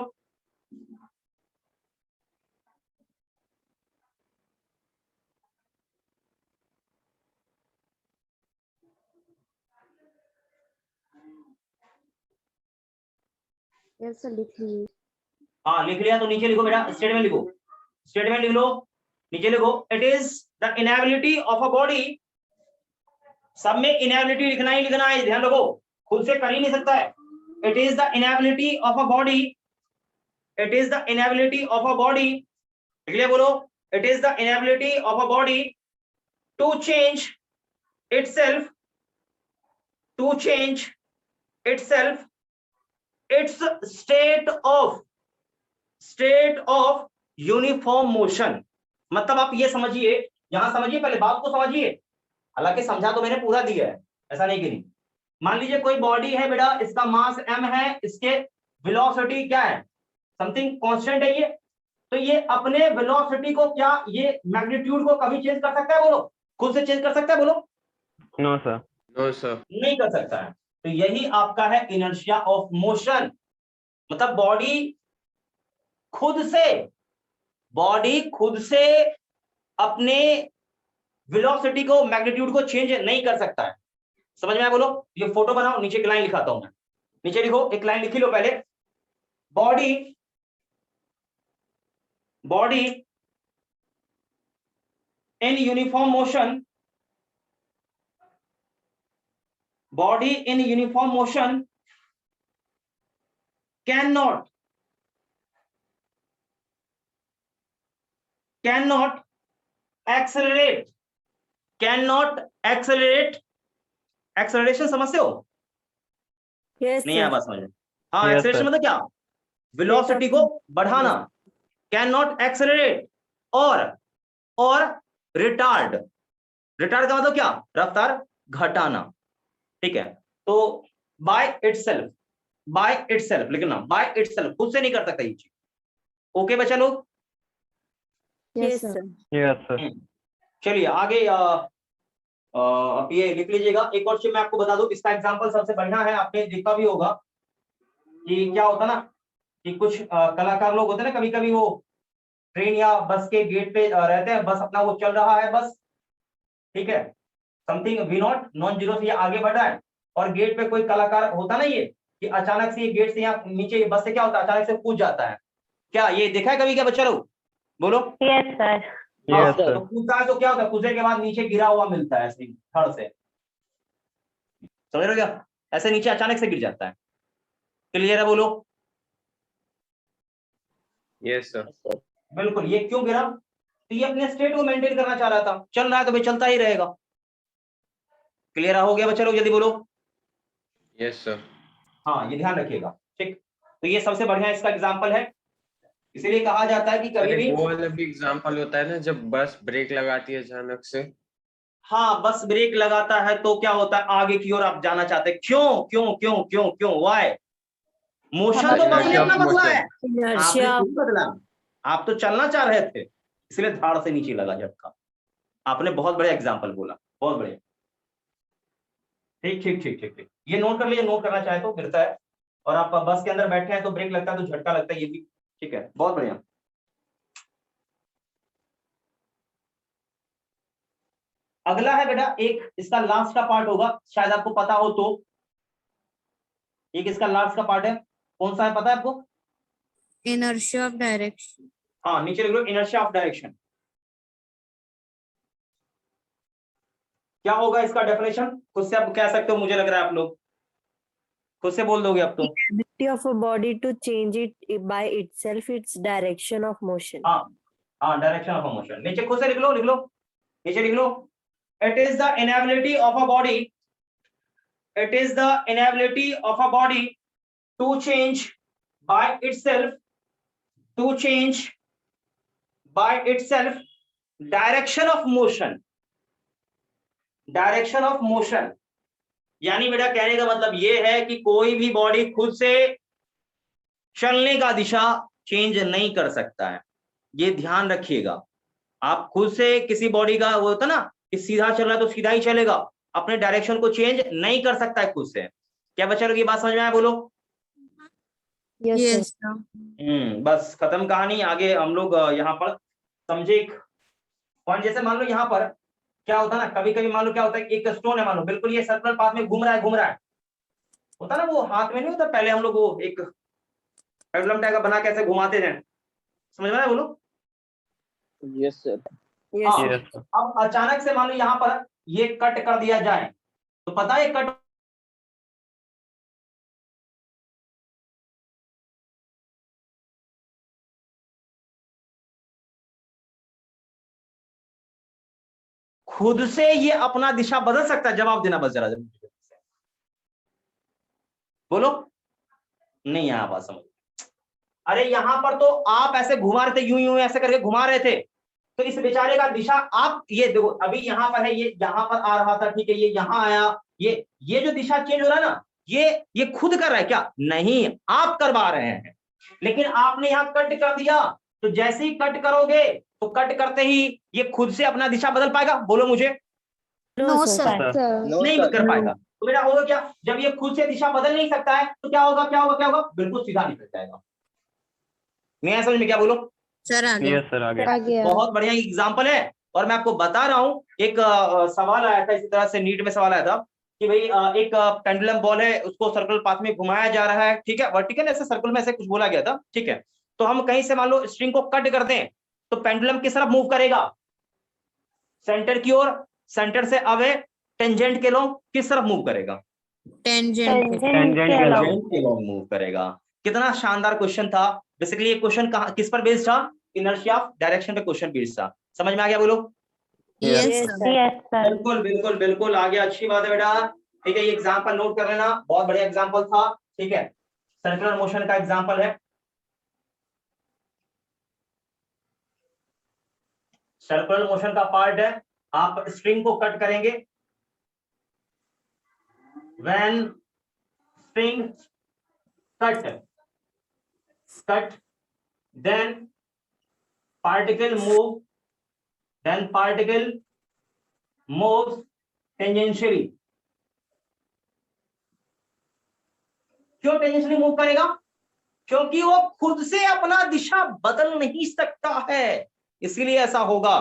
यस सर लिख ली। हाँ लिख लिया तो नीचे लिखो बेटा, स्टेटमेंट लिखो, स्टेटमेंट लिख लो, नीचे लिखो it is the inability of a body. सब में इनएबिलिटी लिखना ही लिखना है, ध्यान रखो, खुद से कर ही नहीं सकता है। It is the inability of a body, it is the inability of a body, लिख लिया बोलो, it is the inability of a body to change itself, to change itself its state of uniform motion. मतलब आप ये समझिए, यहां समझिए, पहले बात को समझिए, हालांकि समझा तो मैंने पूरा दिया है, ऐसा नहीं कि नहीं। मान लीजिए कोई बॉडी है बेटा, इसका मास m है, इसके वेलोसिटी क्या है, समथिंग कांस्टेंट है ये, तो ये अपने वेलोसिटी को क्या, ये मैग्नीट्यूड को कभी चेंज कर सकता है? बोलो, खुद से चेंज कर सकता है? बोलो No, sir. No, sir. नहीं कर सकता है। तो यही आपका है इनर्शिया ऑफ मोशन। मतलब बॉडी खुद से अपने वेलोसिटी को, मैग्नीट्यूड को चेंज नहीं कर सकता है। समझ में आया? बोलो। ये फोटो बनाओ, नीचे एक लाइन लिखाता हूं मैं, नीचे लिखो, एक लाइन लिखी लो पहले। Body in uniform motion, body in uniform motion cannot accelerate, acceleration समझते हो? Yes, नहीं आया sir. बात समझ में? हाँ, Yes, एक्सेलरेशन sir. मतलब क्या? वेलोसिटी को बढ़ाना। कैन नॉट एक्सेलरेट और रिटार्ड का मतलब क्या? रफ्तार घटाना। ठीक है, तो बाय इटसेल्फ लिखना, बाय इटसेल्फ, खुद से नहीं कर सकता ये चीज। ओके बच्चा लोग? Yes, Yes, sir. sir. Yes, sir. चलिए आगे। अब ये लिख लीजिएगा। एक और चीज मैं आपको बता दूं, इसका एग्जांपल सबसे बढ़िया है, आपने देखा भी होगा कि क्या होता ना कि कुछ कलाकार लोग होते हैं ना, कभी कभी वो ट्रेन या बस के गेट पे रहते हैं, बस अपना वो चल रहा है बस, ठीक है, समथिंग V0 नॉन जीरो से ये आगे बढ़ रहा है, और गेट पे कोई कलाकार होता ना ये कि अचानक से ये गेट से यहाँ नीचे ये बस से क्या होता है, अचानक से कूद जाता है। क्या ये देखा है कभी क्या बच्चा लोग? बोलो। Yes, sir. Yes, तो sir. कूदता है तो क्या होता है, कूदने के बाद नीचे गिरा हुआ मिलता है ऐसे थड़ से, समझ रहे हो क्या? ऐसे नीचे अचानक से गिर जाता है। क्लियर है? बोलो। Yes, sir. बिल्कुल। ये क्यों गिरा? तो ये अपने स्टेट को मेंटेन करना चाह रहा था, चल रहा है तो भाई चलता ही रहेगा। क्लियर हो गया बच्चा लोग? जल्दी बोलो। Yes, sir. हाँ, ये ध्यान रखिएगा। ठीक, तो ये सबसे बढ़िया इसका एग्जाम्पल है, इसीलिए कहा जाता है कि कभी भी, अरे वो वाला भी एग्जाम्पल होता है ना, जब बस ब्रेक लगाती है अचानक से। हाँ, बस ब्रेक लगाता है तो क्या होता है, आगे की ओर आप जाना चाहते हैं। क्यों वाई? मोशन तो बस ने अपना बदला है, आपने Inertia. खुद बदला। आप तो चलना चाह रहे थे, इसलिए धाड़ से नीचे लगा झटका। आपने बहुत बड़े एग्जाम्पल बोला, बहुत बड़े। ठीक। ये नोट कर लीजिए, नोट करना चाहे तो गिरता है, और आप बस के अंदर बैठे हैं तो ब्रेक लगता है तो झटका लगता है, ये भी ठीक है। बहुत बढ़िया। अगला है बेटा, एक इसका लास्ट का पार्ट होगा, शायद आपको पता हो तो। एक इसका लास्ट का पार्ट है, कौन सा है पता है आपको? inertia of direction. हाँ, नीचे लिख लो, इनर्शिया ऑफ डायरेक्शन। क्या होगा इसका डेफिनेशन? खुद से आप कह सकते हो, मुझे लग रहा है आप लोग खुद से बोल दोगे अब तो। Ability of a body to change it by itself its direction of motion. हाँ, डायरेक्शन ऑफ मोशन। नीचे खुद से लिख लो, नीचे लिख लो। It is the inability of a body to change by itself direction of motion. यानी बेटा कहने का मतलब ये है कि कोई भी बॉडी खुद से चलने का दिशा चेंज नहीं कर सकता है, ये ध्यान रखिएगा। आप खुद से किसी बॉडी का वो होता ना कि सीधा चल रहा है तो सीधा ही चलेगा, अपने डायरेक्शन को चेंज नहीं कर सकता है खुद से। क्या बच्चा लोग ये बात समझ में आया? बोलो। Yes, sir. Yes, sir. बस खत्म कहानी। आगे हम लोग यहाँ पर समझे एक पॉइंट, जैसे मान लो यहाँ पर क्या होता है ना, कभी कभी मान लो क्या होता है, एक स्टोन है, मान लो बिल्कुल ये सर्कुलर पाथ में घूम रहा है, होता ना, वो हाथ में नहीं होता, पहले हम लोग वो एक पेंडुलम टाइप का बना कैसे घुमाते हैं, समझ में आया? बोलो। Yes, sir. Yes, हाँ, sir. Yes, sir. अब अचानक से मान लो यहाँ पर ये कट कर दिया जाए तो पता है कट खुद से ये अपना दिशा बदल सकता है? जवाब देना बस जरा। बोलो। नहीं आया बात समझ। अरे यहां पर तो आप ऐसे घुमा रहे थे, यूं ऐसे करके घुमा रहे थे, तो इस बेचारे का दिशा आप ये देखो, अभी यहां पर है, ये यहां पर आ रहा था, ठीक है, ये यहां आया, ये जो दिशा चेंज हो रहा है ना, ये खुद कर रहा है क्या? नहीं, आप करवा रहे हैं। लेकिन आपने यहां कट कर दिया, तो जैसे ही कट करोगे तो कट करते ही ये खुद से अपना दिशा बदल पाएगा? बोलो मुझे। No, Sir. sir. Sir. नहीं कर पाएगा। तो बेटा होगा क्या, जब ये खुद से दिशा बदल नहीं सकता है तो क्या होगा, क्या होगा, क्या होगा, बिल्कुल सीधा निकल जाएगा। मैं समझ में क्या बोलो? सर आगे। Yes sir, आगे. आ गया। बहुत बढ़िया एग्जाम्पल है। और मैं आपको बता रहा हूँ, एक सवाल आया था इसी तरह से, नीट में सवाल आया था कि भाई एक पेंडुलम बॉल है, उसको सर्कुलर पाथ में घुमाया जा रहा है, ठीक है, वर्टिकल ऐसे सर्कल में ऐसे कुछ बोला गया था, ठीक है। तो हम कहीं से मान लो स्ट्रिंग को कट कर दें तो पेंडुलम किस तरफ मूव करेगा, सेंटर की ओर, सेंटर से अवे, टेंजेंट के लोग किस तरफ मूव करेगा, टेंजेंट Tangent के along. टेंजेंट के लोग मूव करेगा। कितना शानदार क्वेश्चन था। बेसिकली ये क्वेश्चन कहां किस पर बेस्ड था, इनर्शिया ऑफ डायरेक्शन पे क्वेश्चन बेस्ड था। समझ में आ गया बोलो? Yes Yes, sir. sir. Yes, sir. बिल्कुल बिल्कुल बिल्कुल आ गया, अच्छी बात है बेटा। ठीक है, ये एग्जांपल नोट कर लेना, बहुत बढ़िया एग्जांपल था, ठीक है, सर्कुलर मोशन का एग्जांपल है। सर्कुलर मोशन का पार्ट है, आप स्ट्रिंग को कट करेंगे, when string cut then particle moves tangentially। क्यों टेंजेंशियली मूव करेगा? क्योंकि वो खुद से अपना दिशा बदल नहीं सकता है, इसीलिए ऐसा होगा।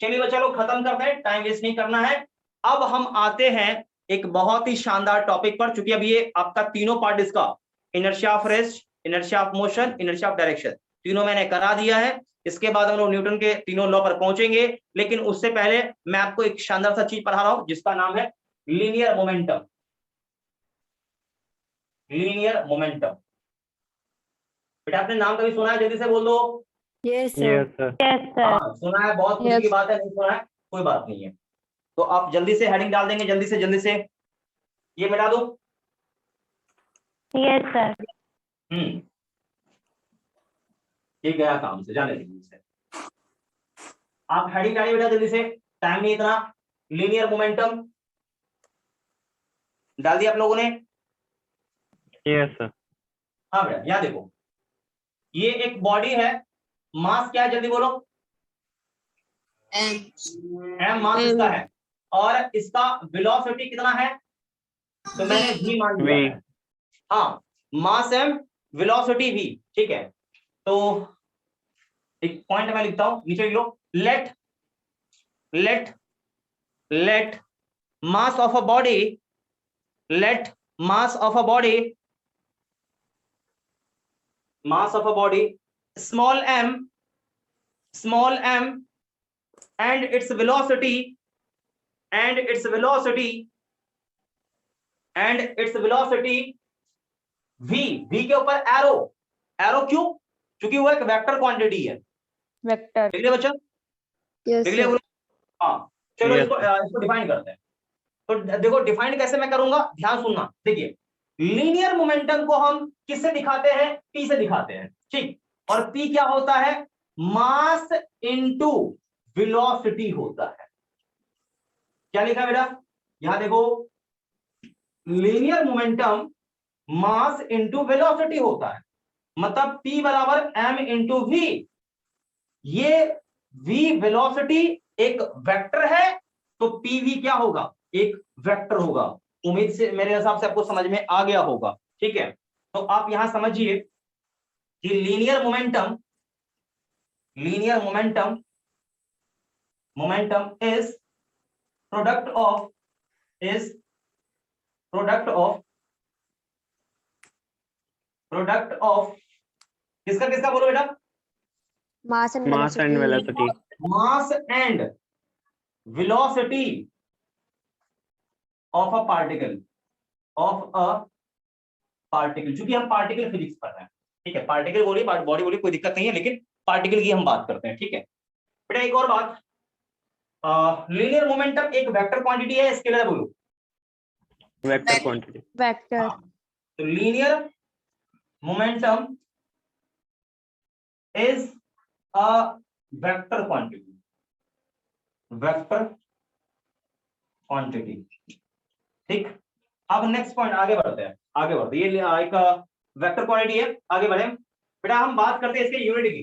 चलिए चलो खत्म करते हैं, टाइम वेस्ट नहीं करना है। अब हम आते हैं एक बहुत ही शानदार टॉपिक पर, चूंकि अब ये आपका तीनों पार्ट इसका, inertia of rest, inertia of motion, inertia of direction, तीनों मैंने करा दिया है। इसके बाद हम लोग न्यूटन के तीनों लॉ पर पहुंचेंगे, लेकिन उससे पहले मैं आपको एक शानदार सा चीज पढ़ा रहा हूं जिसका नाम है लीनियर मोमेंटम। लीनियर मोमेंटम, बेटा आपने नाम कभी सुना है? जल्दी से बोल दो। Yes, sir. Yes sir. Yes, sir. हाँ सुना है, बहुत खुशी की बात है। नहीं सुना है कोई बात नहीं है, तो आप जल्दी से हेडिंग डाल देंगे, जल्दी से ये मिटा दो। Yes, sir. ये गया काम से, जाने दीजिए इसे। आप हेडिंग डालिए बेटा जल्दी से, टाइम नहीं इतना। लीनियर मोमेंटम डाल दिया आप लोगों ने? Yes sir. हाँ बेटा, यहाँ देखो, ये एक बॉडी है, मास क्या है जल्दी बोलो? एम मास इसका है, और इसका वेलोसिटी कितना है? तो मैंने v मान लिया है। हाँ, मास एम, वेलोसिटी v, ठीक है। तो एक पॉइंट मैं लिखता हूं, नीचे लिख लो, let mass of a body, let mass of a body small m and its velocity v के ऊपर एरो क्यों? क्योंकि वो एक वेक्टर क्वांटिटी है। Vector. देख लिया बच्चा? Yes, देख लिया sir. बोलो? हाँ चलो Yes. इसको डिफाइन करते हैं। तो देखो डिफाइन कैसे मैं करूंगा, ध्यान सुनना। देखिए, लीनियर मोमेंटम को हम किससे दिखाते हैं? P से दिखाते हैं, ठीक। और P क्या होता है? मास इनटू वेलोसिटी होता है। क्या लिखा बेटा? यहां देखो, linear momentum mass into velocity होता है, मतलब P बराबर m इंटू v। ये v वेलोसिटी एक वेक्टर है, तो PV क्या होगा? एक वेक्टर होगा। उम्मीद से मेरे हिसाब से आपको समझ में आ गया होगा, ठीक है। तो आप यहां समझिए कि linear momentum is product of किसका बोलो बेटा? Mass and Mass and velocity. Mass and velocity of a particle, क्योंकि हम पार्टिकल फिजिक्स पढ़ रहे हैं, ठीक है। पार्टिकल बोलिए, बॉडी बोलिए, कोई दिक्कत नहीं है, लेकिन पार्टिकल की हम बात करते हैं, ठीक है बेटा। एक और बात, लीनियर मोमेंटम एक वेक्टर क्वांटिटी है, स्केलर बोलो? Vector quantity. Vector. तो linear momentum is a vector quantity, ठीक। अब नेक्स्ट पॉइंट, आगे बढ़ते हैं। ये एक वेक्टर क्वांटिटी है, आगे बढ़े बेटा। हम बात करते हैं इसके यूनिट की,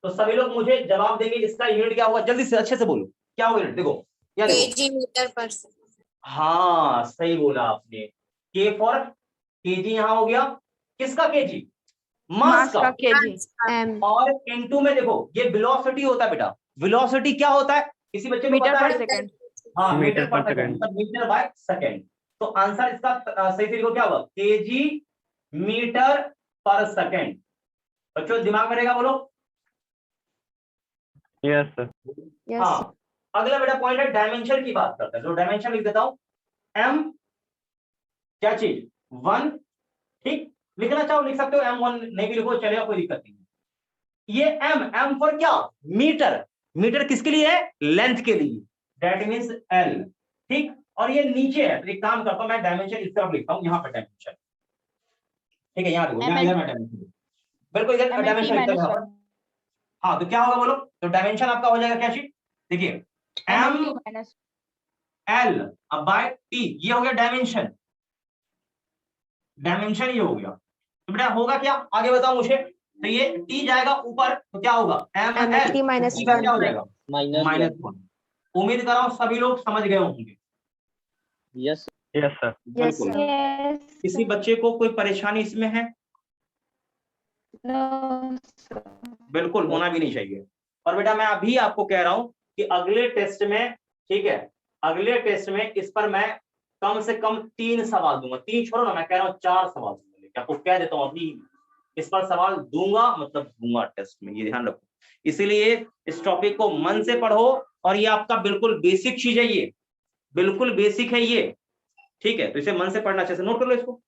तो सभी लोग मुझे जवाब देंगे इसका यूनिट क्या होगा। जल्दी से अच्छे से बोलो, क्या होगा यूनिट? देखो यहाँ देखो, केजी मीटर पर सेकंड। हाँ सही बोला आपने, के फॉर केजी यहाँ हो गया, किसका केजी, मास का। kg m और इनटू में देखो ये वेलोसिटी होता है बेटा, वेलोसिटी क्या होता है किसी बच्चे को मीटर पता पर है? सेकंड हाँ मीटर मीटर पर पर सेकंड, सेकंड। मतलब मीटर बाय सेकंड। तो आंसर इसका सही तरीका क्या होगा, केजी मीटर पर सेकंड। बच्चों दिमाग में रहेगा, बोलो। Yes sir. यस हाँ अगला बेटा पॉइंट है डायमेंशन की बात करते हैं, तो डायमेंशन लिख देता हूं, एम क्या चीज 1, ठीक, लिखना चाहो लिख सकते हो, M1 नहीं भी लिखो चलेगा, कोई दिक्कत नहीं। ये एम फॉर क्या, मीटर, मीटर किसके लिए है, लेंथ के लिए, दैट मींस L, ठीक। और ये नीचे है, तो एक काम करता हूं मैं डायमेंशन इस तरफ लिखता हूं, यहां पर डायमेंशन, ठीक है, यहां देखो, यहां मैं डायमेंशन, बिल्कुल इधर डायमेंशन लिखता हूं यहां पर। हाँ तो क्या होगा बोलो, तो डायमेंशन आपका हो जाएगा क्या चीज, देखिए एम एल अब बाय टी, ये हो गया डायमेंशन, डायमेंशन ये हो गया। तो बेटा होगा क्या, आगे बताओ मुझे, तो ये टी जाएगा ऊपर तो क्या होगा, M L t minus T का 1 क्या हो जाएगा, -1। उम्मीद कर रहा हूं सभी लोग समझ गए होंगे। Yes sir. yes बिल्कुल। yes किसी बच्चे को कोई परेशानी इसमें है, no बिल्कुल होना भी नहीं चाहिए। और बेटा मैं अभी आपको कह रहा हूं कि अगले टेस्ट में, ठीक है, अगले टेस्ट में इस पर मैं कम से कम 3 सवाल दूंगा, 3 छोड़ो ना, मैं कह रहा हूं 4 सवाल दूंगा, लेकिन आपको कह देता हूं अभी इस पर सवाल दूंगा, मतलब दूंगा टेस्ट में, ये ध्यान रखो। इसीलिए इस टॉपिक को मन से पढ़ो, और ये आपका बिल्कुल बेसिक चीज है, ये बिल्कुल बेसिक है ये, ठीक है, तो इसे मन से पढ़ना, अच्छे से नोट कर लो इसको।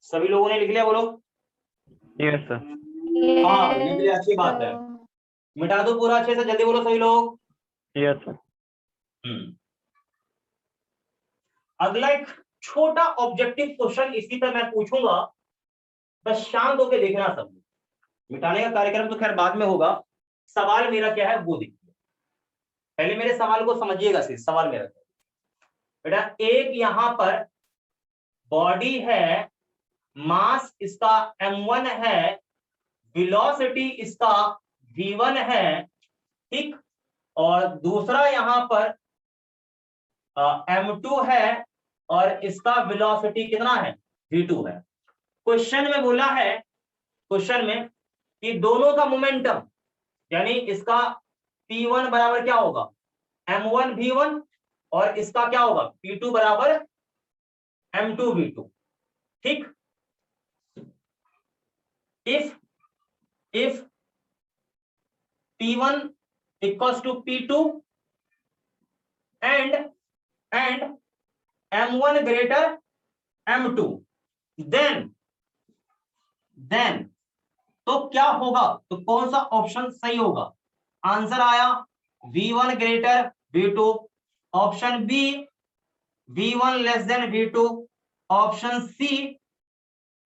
सभी लोगों ने लिख लिया, बोलो। Yes sir. हाँ लिख लिया, अच्छी बात है, मिटा दो पूरा अच्छे से, जल्दी बोलो सभी लोग। Yes sir. अगला एक छोटा ऑब्जेक्टिव क्वेश्चन इसी पर मैं पूछूंगा, बस शांत होकर देखना सब। मिटाने का कार्यक्रम तो खैर बाद में होगा, सवाल मेरा क्या है वो देखिए, पहले मेरे सवाल को समझिएगा, सिर्फ सवाल मेरा क्या है। बेटा एक यहां पर बॉडी है, मास इसका m1 है, वेलोसिटी इसका v1 है, ठीक, और दूसरा यहां पर m2 है, और इसका वेलोसिटी कितना है, v2 है। क्वेश्चन में बोला है, क्वेश्चन में कि दोनों का मोमेंटम, यानी इसका p1 बराबर क्या होगा, m1 v1, और इसका क्या होगा p2 बराबर m2 v2, ठीक। if p1 equals to p2 and m1 greater m2, then तो क्या होगा, तो कौन सा ऑप्शन सही होगा, आंसर आया v1 greater v2, option B v1 less than v2, option C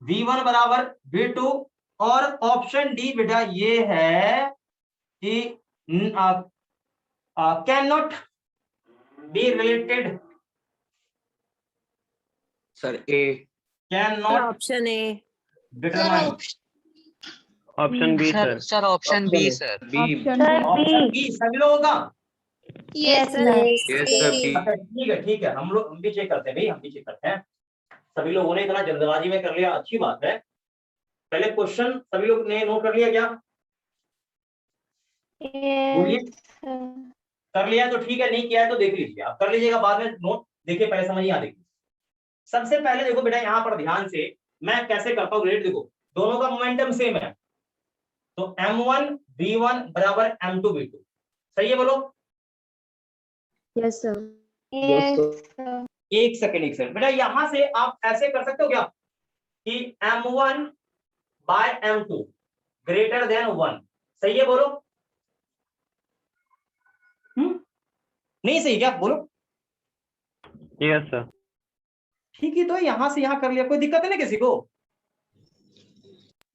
v1 बराबर v2, और ऑप्शन डी बेटा ये है कि can not be related, sir A. Can not option A. Determine, option B sir. Sir option B sir. Option B सभी लोगों का। Yes, sir. Yes sir B. अच्छा ठीक है, हम भी चेक करते हैं भाई, हम भी चेक करते हैं। सभी लोगों ने इतना जल्दबाजी में कर लिया, अच्छी बात है। पहले क्वेश्चन सभी लोग ने नोट कर लिया क्या, बोलिए। कर लिया तो ठीक है, नहीं किया है तो देख लीजिए, आप कर लीजिएगा बाद में नोट, देखिए पहले समझिए, यहाँ देखिए। सबसे पहले देखो बेटा यहाँ पर ध्यान से मैं कैसे करता हूँ ग्रेड, देखो दोनों का मोमेंटम सेम है, तो m1 v1 बराबर m2 v2, सही है बोलो। Yes, sir. Yes, sir. एक सेकेंड बेटा, यहां से आप ऐसे कर सकते हो क्या कि m1 bye m2 greater than 1, सही है बोलो? नहीं सही क्या बोलो? Yes, sir. ठीक है, तो यहां से यहां कर लिया, कोई दिक्कत है ना किसी को?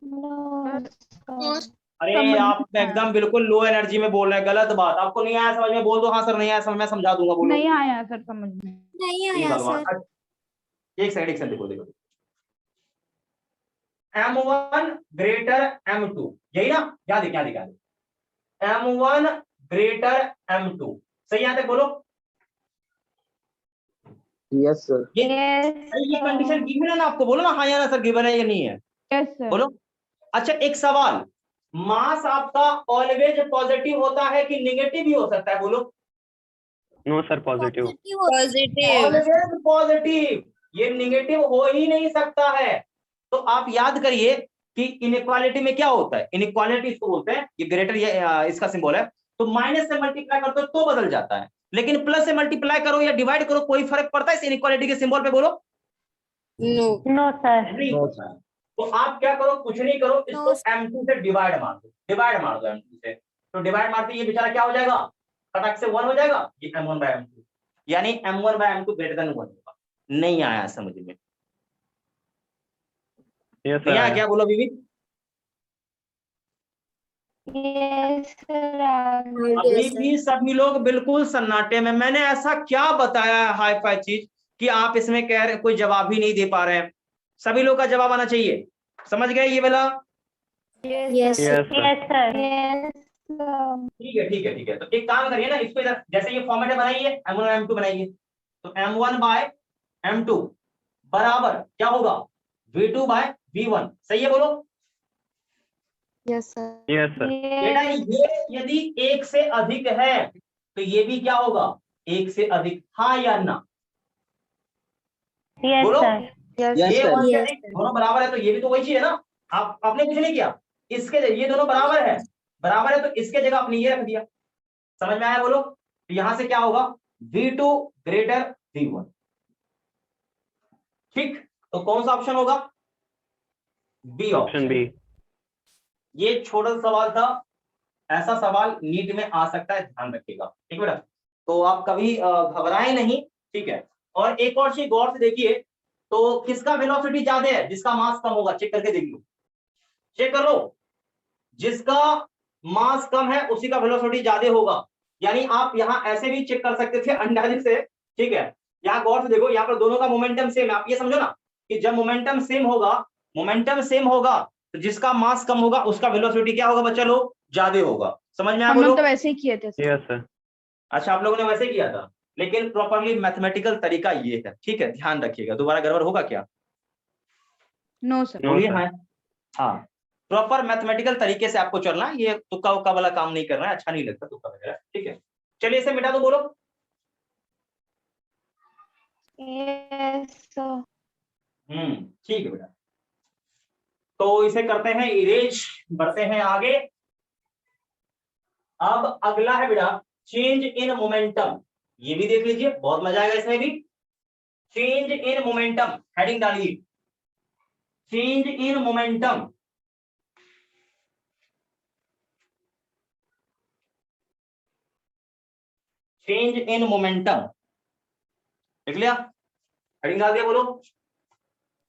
No, sir. अरे आप एकदम बिल्कुल लो एनर्जी में बोल रहे हैं, गलत बात। आपको नहीं आया समझ में, बोल दो हाँ सर नहीं आया समझ में, समझा दूंगा, बोलो। नहीं आया सर समझ में। नहीं हे आया भगवान। सर। एक सेकंड देखो m1 ग्रेटर m2, यही ना? क्या दिखा m1 ग्रेटर m2, सही यहाँ तक बोलो? Yes sir. ये Yes, ये कंडीशन गिवन है ना आपको, बोलो ना हाँ या ना सर, गिवन है या नहीं है? Yes sir. बोलो। अच्छा एक सवाल, मास आपका ऑलवेज पॉजिटिव होता है कि निगेटिव भी हो सकता है? बोलो। No, sir. Positive. Positive. Always positive, ये निगेटिव हो ही नहीं सकता है। तो आप याद करिए कि इनइक्वालिटी में क्या होता है, इनइक्वालिटी इसको बोलते हैं, ये ग्रेटर ये इसका सिंबल है, तो माइनस से मल्टीप्लाई कर दो तो बदल जाता है, लेकिन प्लस से मल्टीप्लाई करो या डिवाइड करो कोई फर्क पड़ता है इस इनइक्वालिटी के सिंबल पे? बोलो। नो। no, sir. नहीं होता है। तो आप क्या करो, कुछ नहीं करो, इसको m2 से डिवाइड मार दो, m2 से, तो डिवाइड मारते ये बेचारा क्या हो जाएगा, फटाक से 1 हो जाएगा, ये m1 बाय m2, यानी m1 bye m2 greater than 1 होगा। नहीं आया समझ में? Yes, नहीं आया sir. क्या? बोलो बीबी। Yes, sir. अभी भी सभी लोग बिल्कुल सन्नाटे में। मैंने ऐसा क्या बताया है हाई फाई चीज कि आप इसमें कह रहे कोई जवाब ही नहीं दे पा रहे हैं? सभी लोग का जवाब आना चाहिए, समझ गए ये वाला? Yes. Yes, sir. Yes, sir. Yes, sir. ठीक है, तो एक काम करिए ना, इसको इधर जैसे ये फॉर्मेट है बनाइए, m1 और m2 बनाइए, तो m1 बाय m2 बराबर क्या होगा, v2 बाय v1, सही है बोलो? Yes, sir. Yes, sir. बेटा ये यदि एक से अधिक है तो ये भी क्या होगा, एक से अधिक, हाँ या ना? Yes, बोलो। sir. Yes, ये sir. और ये Yes, sir. दोनों बराबर है तो ये भी तो वही चीज है ना, आपने कुछ नहीं किया, इसके ये दोनों बराबर है तो इसके जगह आपने ये रख दिया, समझ में आया? बोलो। तो यहां से क्या होगा, v2 ग्रेटर v1, ठीक? तो कौन सा ऑप्शन होगा? B Option option. B. ये छोटा सा सवाल था, ऐसा सवाल नीट में आ सकता है, ध्यान रखिएगा, ठीक बेटा? तो आप कभी घबराएं नहीं, ठीक है? और एक और चीज गौर से देखिए, तो किसका वेलोसिटी ज्यादा है, जिसका मास कम होगा, चेक करके देख लो, चेक कर लो, जिसका मास कम है उसी का वेलोसिटी ज्यादा होगा। यानी आप यहाँ ऐसे भी चेक कर सकते थे अंदाजे से, ठीक है? यहाँ गौर से देखो, यहाँ पर दोनों का मोमेंटम सेम है, आप ये समझो ना कि जब मोमेंटम सेम होगा तो जिसका मास कम होगा उसका वेलोसिटी क्या होगा बच्चा लोग, ज्यादा होगा। समझ में आया? हम बोलो। लोग तो वैसे ही किए थे सर। Yes, sir. अच्छा आप लोगों ने वैसे किया था, लेकिन प्रॉपरली मैथमेटिकल तरीका ये है, ठीक है? ध्यान रखिएगा, दोबारा गड़बड़ होगा क्या? No sir. No, बोलिए। sir. हाँ हाँ, प्रॉपर मैथमेटिकल तरीके से आपको चलना, ये तुक्का उक्का वाला काम नहीं करना है, अच्छा नहीं लगता तुक्का वगैरह, ठीक है? चलिए इसे मिटा दो, बोलो। Yes, sir. ठीक है बेटा, तो इसे करते हैं इरेज, बढ़ते हैं आगे। अब अगला है बेटा चेंज इन मोमेंटम, ये भी देख लीजिए, बहुत मजा आएगा इसमें भी। चेंज इन मोमेंटम, हेडिंग डालिए, change in momentum. Change in momentum देख लिया, हेडिंग डाल दिया, बोलो।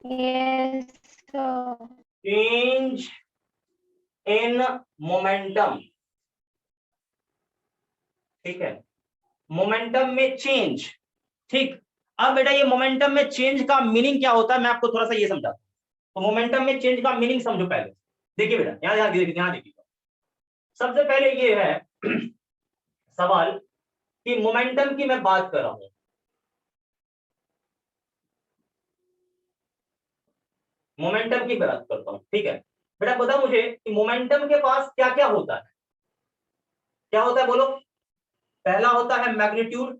Yes, sir. Change in momentum, ठीक है? मोमेंटम में चेंज, ठीक? अब बेटा ये मोमेंटम में चेंज का मीनिंग क्या होता है, मैं आपको थोड़ा सा ये समझाता हूं। तो मोमेंटम में चेंज का मीनिंग समझो पहले, देखिए बेटा, यहाँ देखिए, सबसे पहले ये है सवाल कि मोमेंटम की मैं बात कर रहा हूं, मोमेंटम की बात करता हूं, ठीक है? बेटा बता मुझे कि मोमेंटम के पास क्या क्या होता है, क्या होता है बोलो? पहला होता है मैग्नीट्यूड,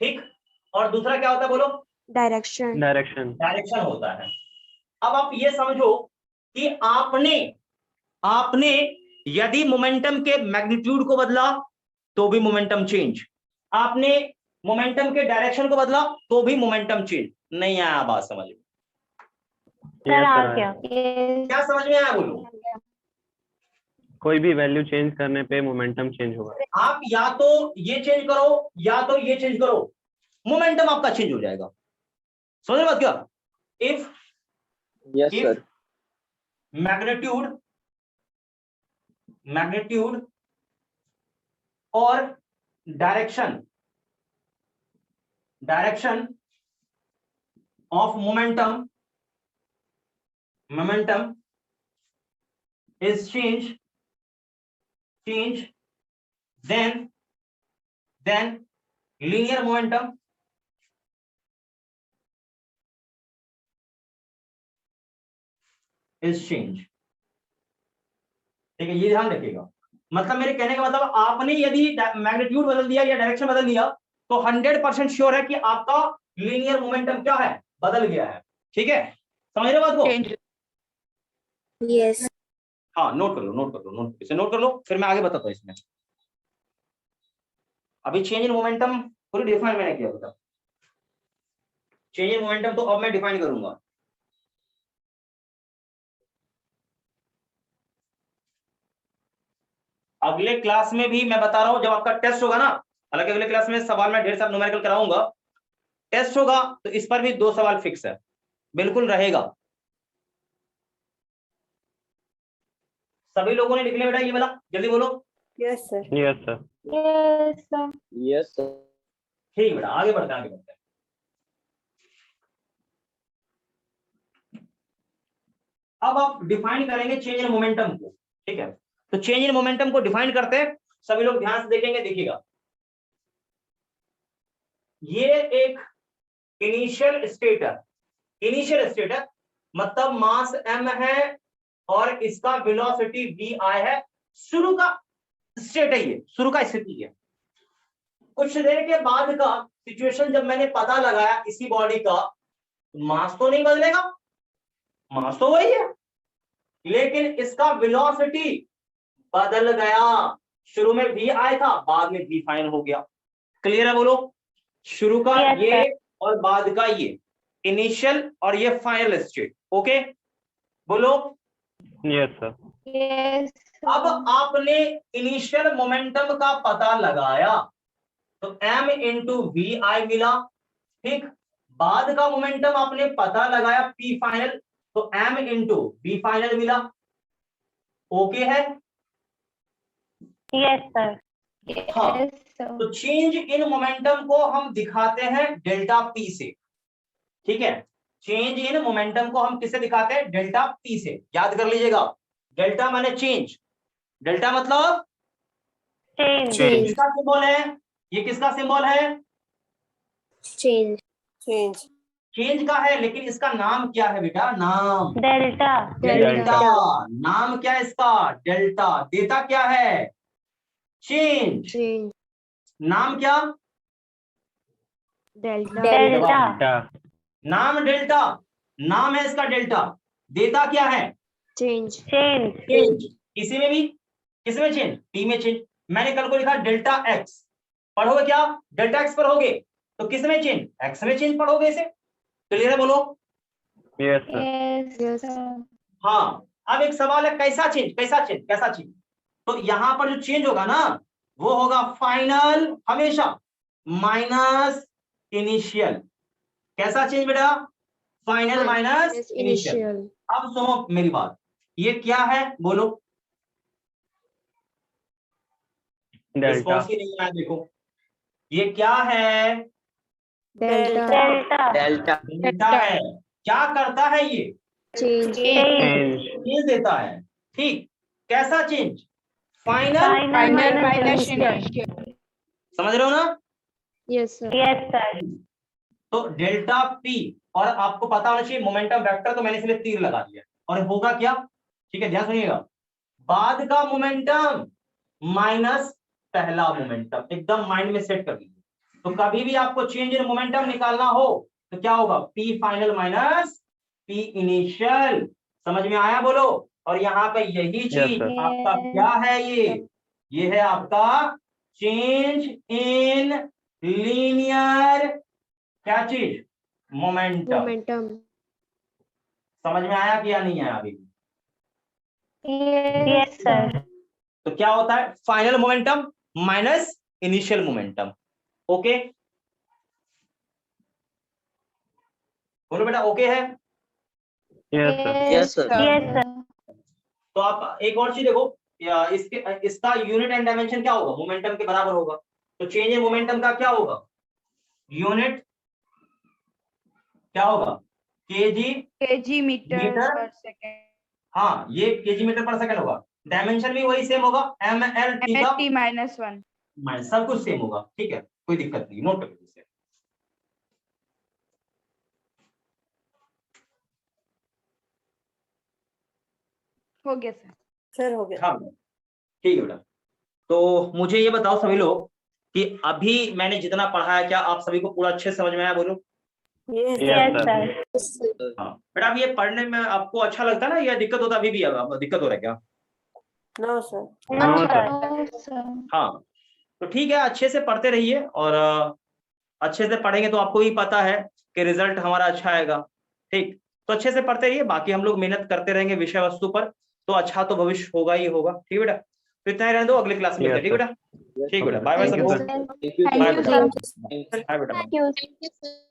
ठीक? और दूसरा क्या होता है बोलो? Direction. Direction. डायरेक्शन होता है। अब आप ये समझो कि आपने यदि मोमेंटम के मैग्नीट्यूड को बदला तो भी मोमेंटम चेंज, आपने मोमेंटम के डायरेक्शन को बदला तो भी मोमेंटम चेंज। नहीं आया बात समझ में? सर Yes, आ sir, गया। क्या समझ में आया बोलो? कोई भी वैल्यू चेंज करने पे मोमेंटम चेंज होगा। आप या तो ये चेंज करो या तो ये चेंज करो, मोमेंटम आपका चेंज हो जाएगा। समझ बात क्या? If yes if sir. magnitude or direction of momentum is change, then linear momentum is change। ठीक है, ये ध्यान रखिएगा। मतलब मेरे कहने का मतलब, आपने यदि मैग्नीट्यूड बदल दिया या डायरेक्शन बदल दिया तो 100% श्योर है कि आपका लीनियर मोमेंटम क्या है, बदल गया है। ठीक है, समझ रहे बात को? Change. Yes. हाँ, नोट कर लो, इसे नोट कर लो, फिर मैं आगे बताता हूँ इसमें। अभी चेंज इन मोमेंटम पूरी डिफाइन मैंने किया था। चेंज इन मोमेंटम तो अब मैं डिफाइन करूंगा। अगले क्लास में भी मैं बता रहा हूं, जब आपका टेस्ट होगा ना, हालांकि अगले क्लास में सवाल मैं ढेर सारा न्यूमेरिकल कराऊंगा, टेस्ट होगा तो इस पर भी 2 सवाल फिक्स है, बिल्कुल रहेगा। सभी लोगों ने लिख लिया बेटा ये वाला, जल्दी बोलो। Yes, sir. Yes sir. Yes sir. Yes sir. ठीक बेटा, आगे बढ़ते हैं। अब आप डिफाइन करेंगे चेंज इन मोमेंटम को। ठीक है, तो चेंज इन मोमेंटम को डिफाइन करते हैं, सभी लोग ध्यान से देखेंगे, देखिएगा। ये एक इनिशियल स्टेट है, मतलब मास m है और इसका वेलोसिटी vi है। शुरू का स्टेट है, ये शुरू का स्थिति है। कुछ देर के बाद का सिचुएशन जब मैंने पता लगाया इसी बॉडी का, मास तो नहीं बदलेगा, मास तो वही है, लेकिन इसका वेलोसिटी बदल गया। शुरू में v आया था, बाद में v फाइनल हो गया। क्लियर है बोलो? शुरू का Yes, ये sir. और बाद का ये, इनिशियल और ये फाइनल स्टेट। ओके बोलो। Yes sir. यस अब आपने इनिशियल मोमेंटम का पता लगाया तो m इंटू वी आई मिला। ठीक, बाद का मोमेंटम आपने पता लगाया p फाइनल, तो m इंटू v फाइनल मिला। ओके है? Yes sir. हाँ, यस सर। तो चेंज इन मोमेंटम को हम दिखाते हैं डेल्टा p से। ठीक है, चेंज इन मोमेंटम को हम किससे दिखाते हैं? डेल्टा p से। याद कर लीजिएगा, डेल्टा माने चेंज, डेल्टा मतलब चेंज। किसका सिंबल है? ये किसका सिंबल है? Change. चेंज का है, लेकिन इसका नाम क्या है बेटा? नाम डेल्टा। डेल्टा। नाम क्या है इसका? डेल्टा। देता क्या है? चेंज। Change. नाम क्या? Delta. डेल्टा। नाम डेल्टा, नाम है इसका डेल्टा। देता क्या है? Change. चेंज। चेंज। इसी में भी, किसमें चेंज? टी में चेंज। मैंने कल को लिखा डेल्टा एक्स, पढ़ोगे क्या? डेल्टा एक्स पढ़ोगे तो किसमें चेंज? एक्स में चेंज पढ़ोगे इसे। क्लियर है बोलो? Yes sir. Yes sir. हाँ, अब एक सवाल है, कैसा चेंज? कैसा चेंज? तो यहां पर जो चेंज होगा ना, वो होगा फाइनल हमेशा माइनस इनिशियल। कैसा चेंज बेटा? Final minus initial. Initial. अब सुनो मेरी बात, ये क्या है बोलो? डेल्टा। रिस्पॉन्स ही नहीं आया, देखो ये क्या है? Delta. डेल्टा। डेल्टा। डेल्टा है। क्या करता है ये? Change. चेंज। चेंज देता है। ठीक, कैसा change? Final final Minus initial. समझ रहे हो ना? Yes, sir. Yes sir. तो डेल्टा पी, और आपको पता होना चाहिए मोमेंटम वेक्टर, तो मैंने इसलिए तीर लगा दिया। और होगा क्या? ठीक है, ध्यान सुनिएगा, बाद का मोमेंटम माइनस पहला मोमेंटम, एकदम माइंड में सेट कर लीजिए। तो कभी भी आपको चेंज इन मोमेंटम निकालना हो तो क्या होगा? P final minus P initial. समझ में आया बोलो? और यहाँ पे यही चीज sir. आपका क्या है? ये है आपका चेंज इन लीनियर क्या चीज, मोमेंटम। Momentum. समझ में आया कि या नहीं आया अभी? Yes, sir. तो क्या होता है, final momentum minus initial momentum. Okay, बोलो बेटा ओके है? Yes, sir. Yes, sir. Yes, sir. तो आप एक और चीज देखो, इसका यूनिट एंड डायमेंशन क्या होगा, मोमेंटम के बराबर होगा। तो चेंज इन मोमेंटम का क्या होगा, यूनिट क्या होगा, केजी kg मीटर मीटर? पर सेकंड, हाँ, ये केजी मीटर पर सेकंड होगा। डायमेंशन भी वही सेम होगा, ml थीटा mt -1। माइनस, सब कुछ सेम होगा। ठीक है, कोई दिक्कत नहीं, नोट कर लीजिए। हो गया सर। सर हो गया। हाँ ठीक है बेटा। तो मुझे ये बताओ सभी लोग कि अभी मैंने जितना पढ़ा है, क्या आप सभी को पूरा अच्छे से समझ में आया? बोलो। Yes, Yes, Yes, sir. sir. हाँ बेटा, अब ये पढ़ने में आपको अच्छा लगता है ना, या दिक्कत होता है अभी भी? अब दिक्कत हो रहा है क्या? no sir. No, sir. No, sir. हाँ तो ठीक है, अच्छे से पढ़ते रहिए, और अच्छे से पढ़ेंगे तो आपको भी पता है कि रिजल्ट हमारा अच्छा आएगा। ठीक, तो अच्छे से पढ़ते रहिए, बाकी हम लोग मेहनत करते रहेंगे विषय वस्तु पर, तो अच्छा तो भविष्य होगा ही होगा। ठीक है बेटा, तो इतना ही रहने दो, अगले क्लास में मिलते हैं। ठीक है बेटा, ठीक है बेटा, बाय बाय Thank you, सबको। sir. Thank you, Bye, sir. बेटा। Thank you, sir. बाय बेटा। Thank you. Thank you, sir.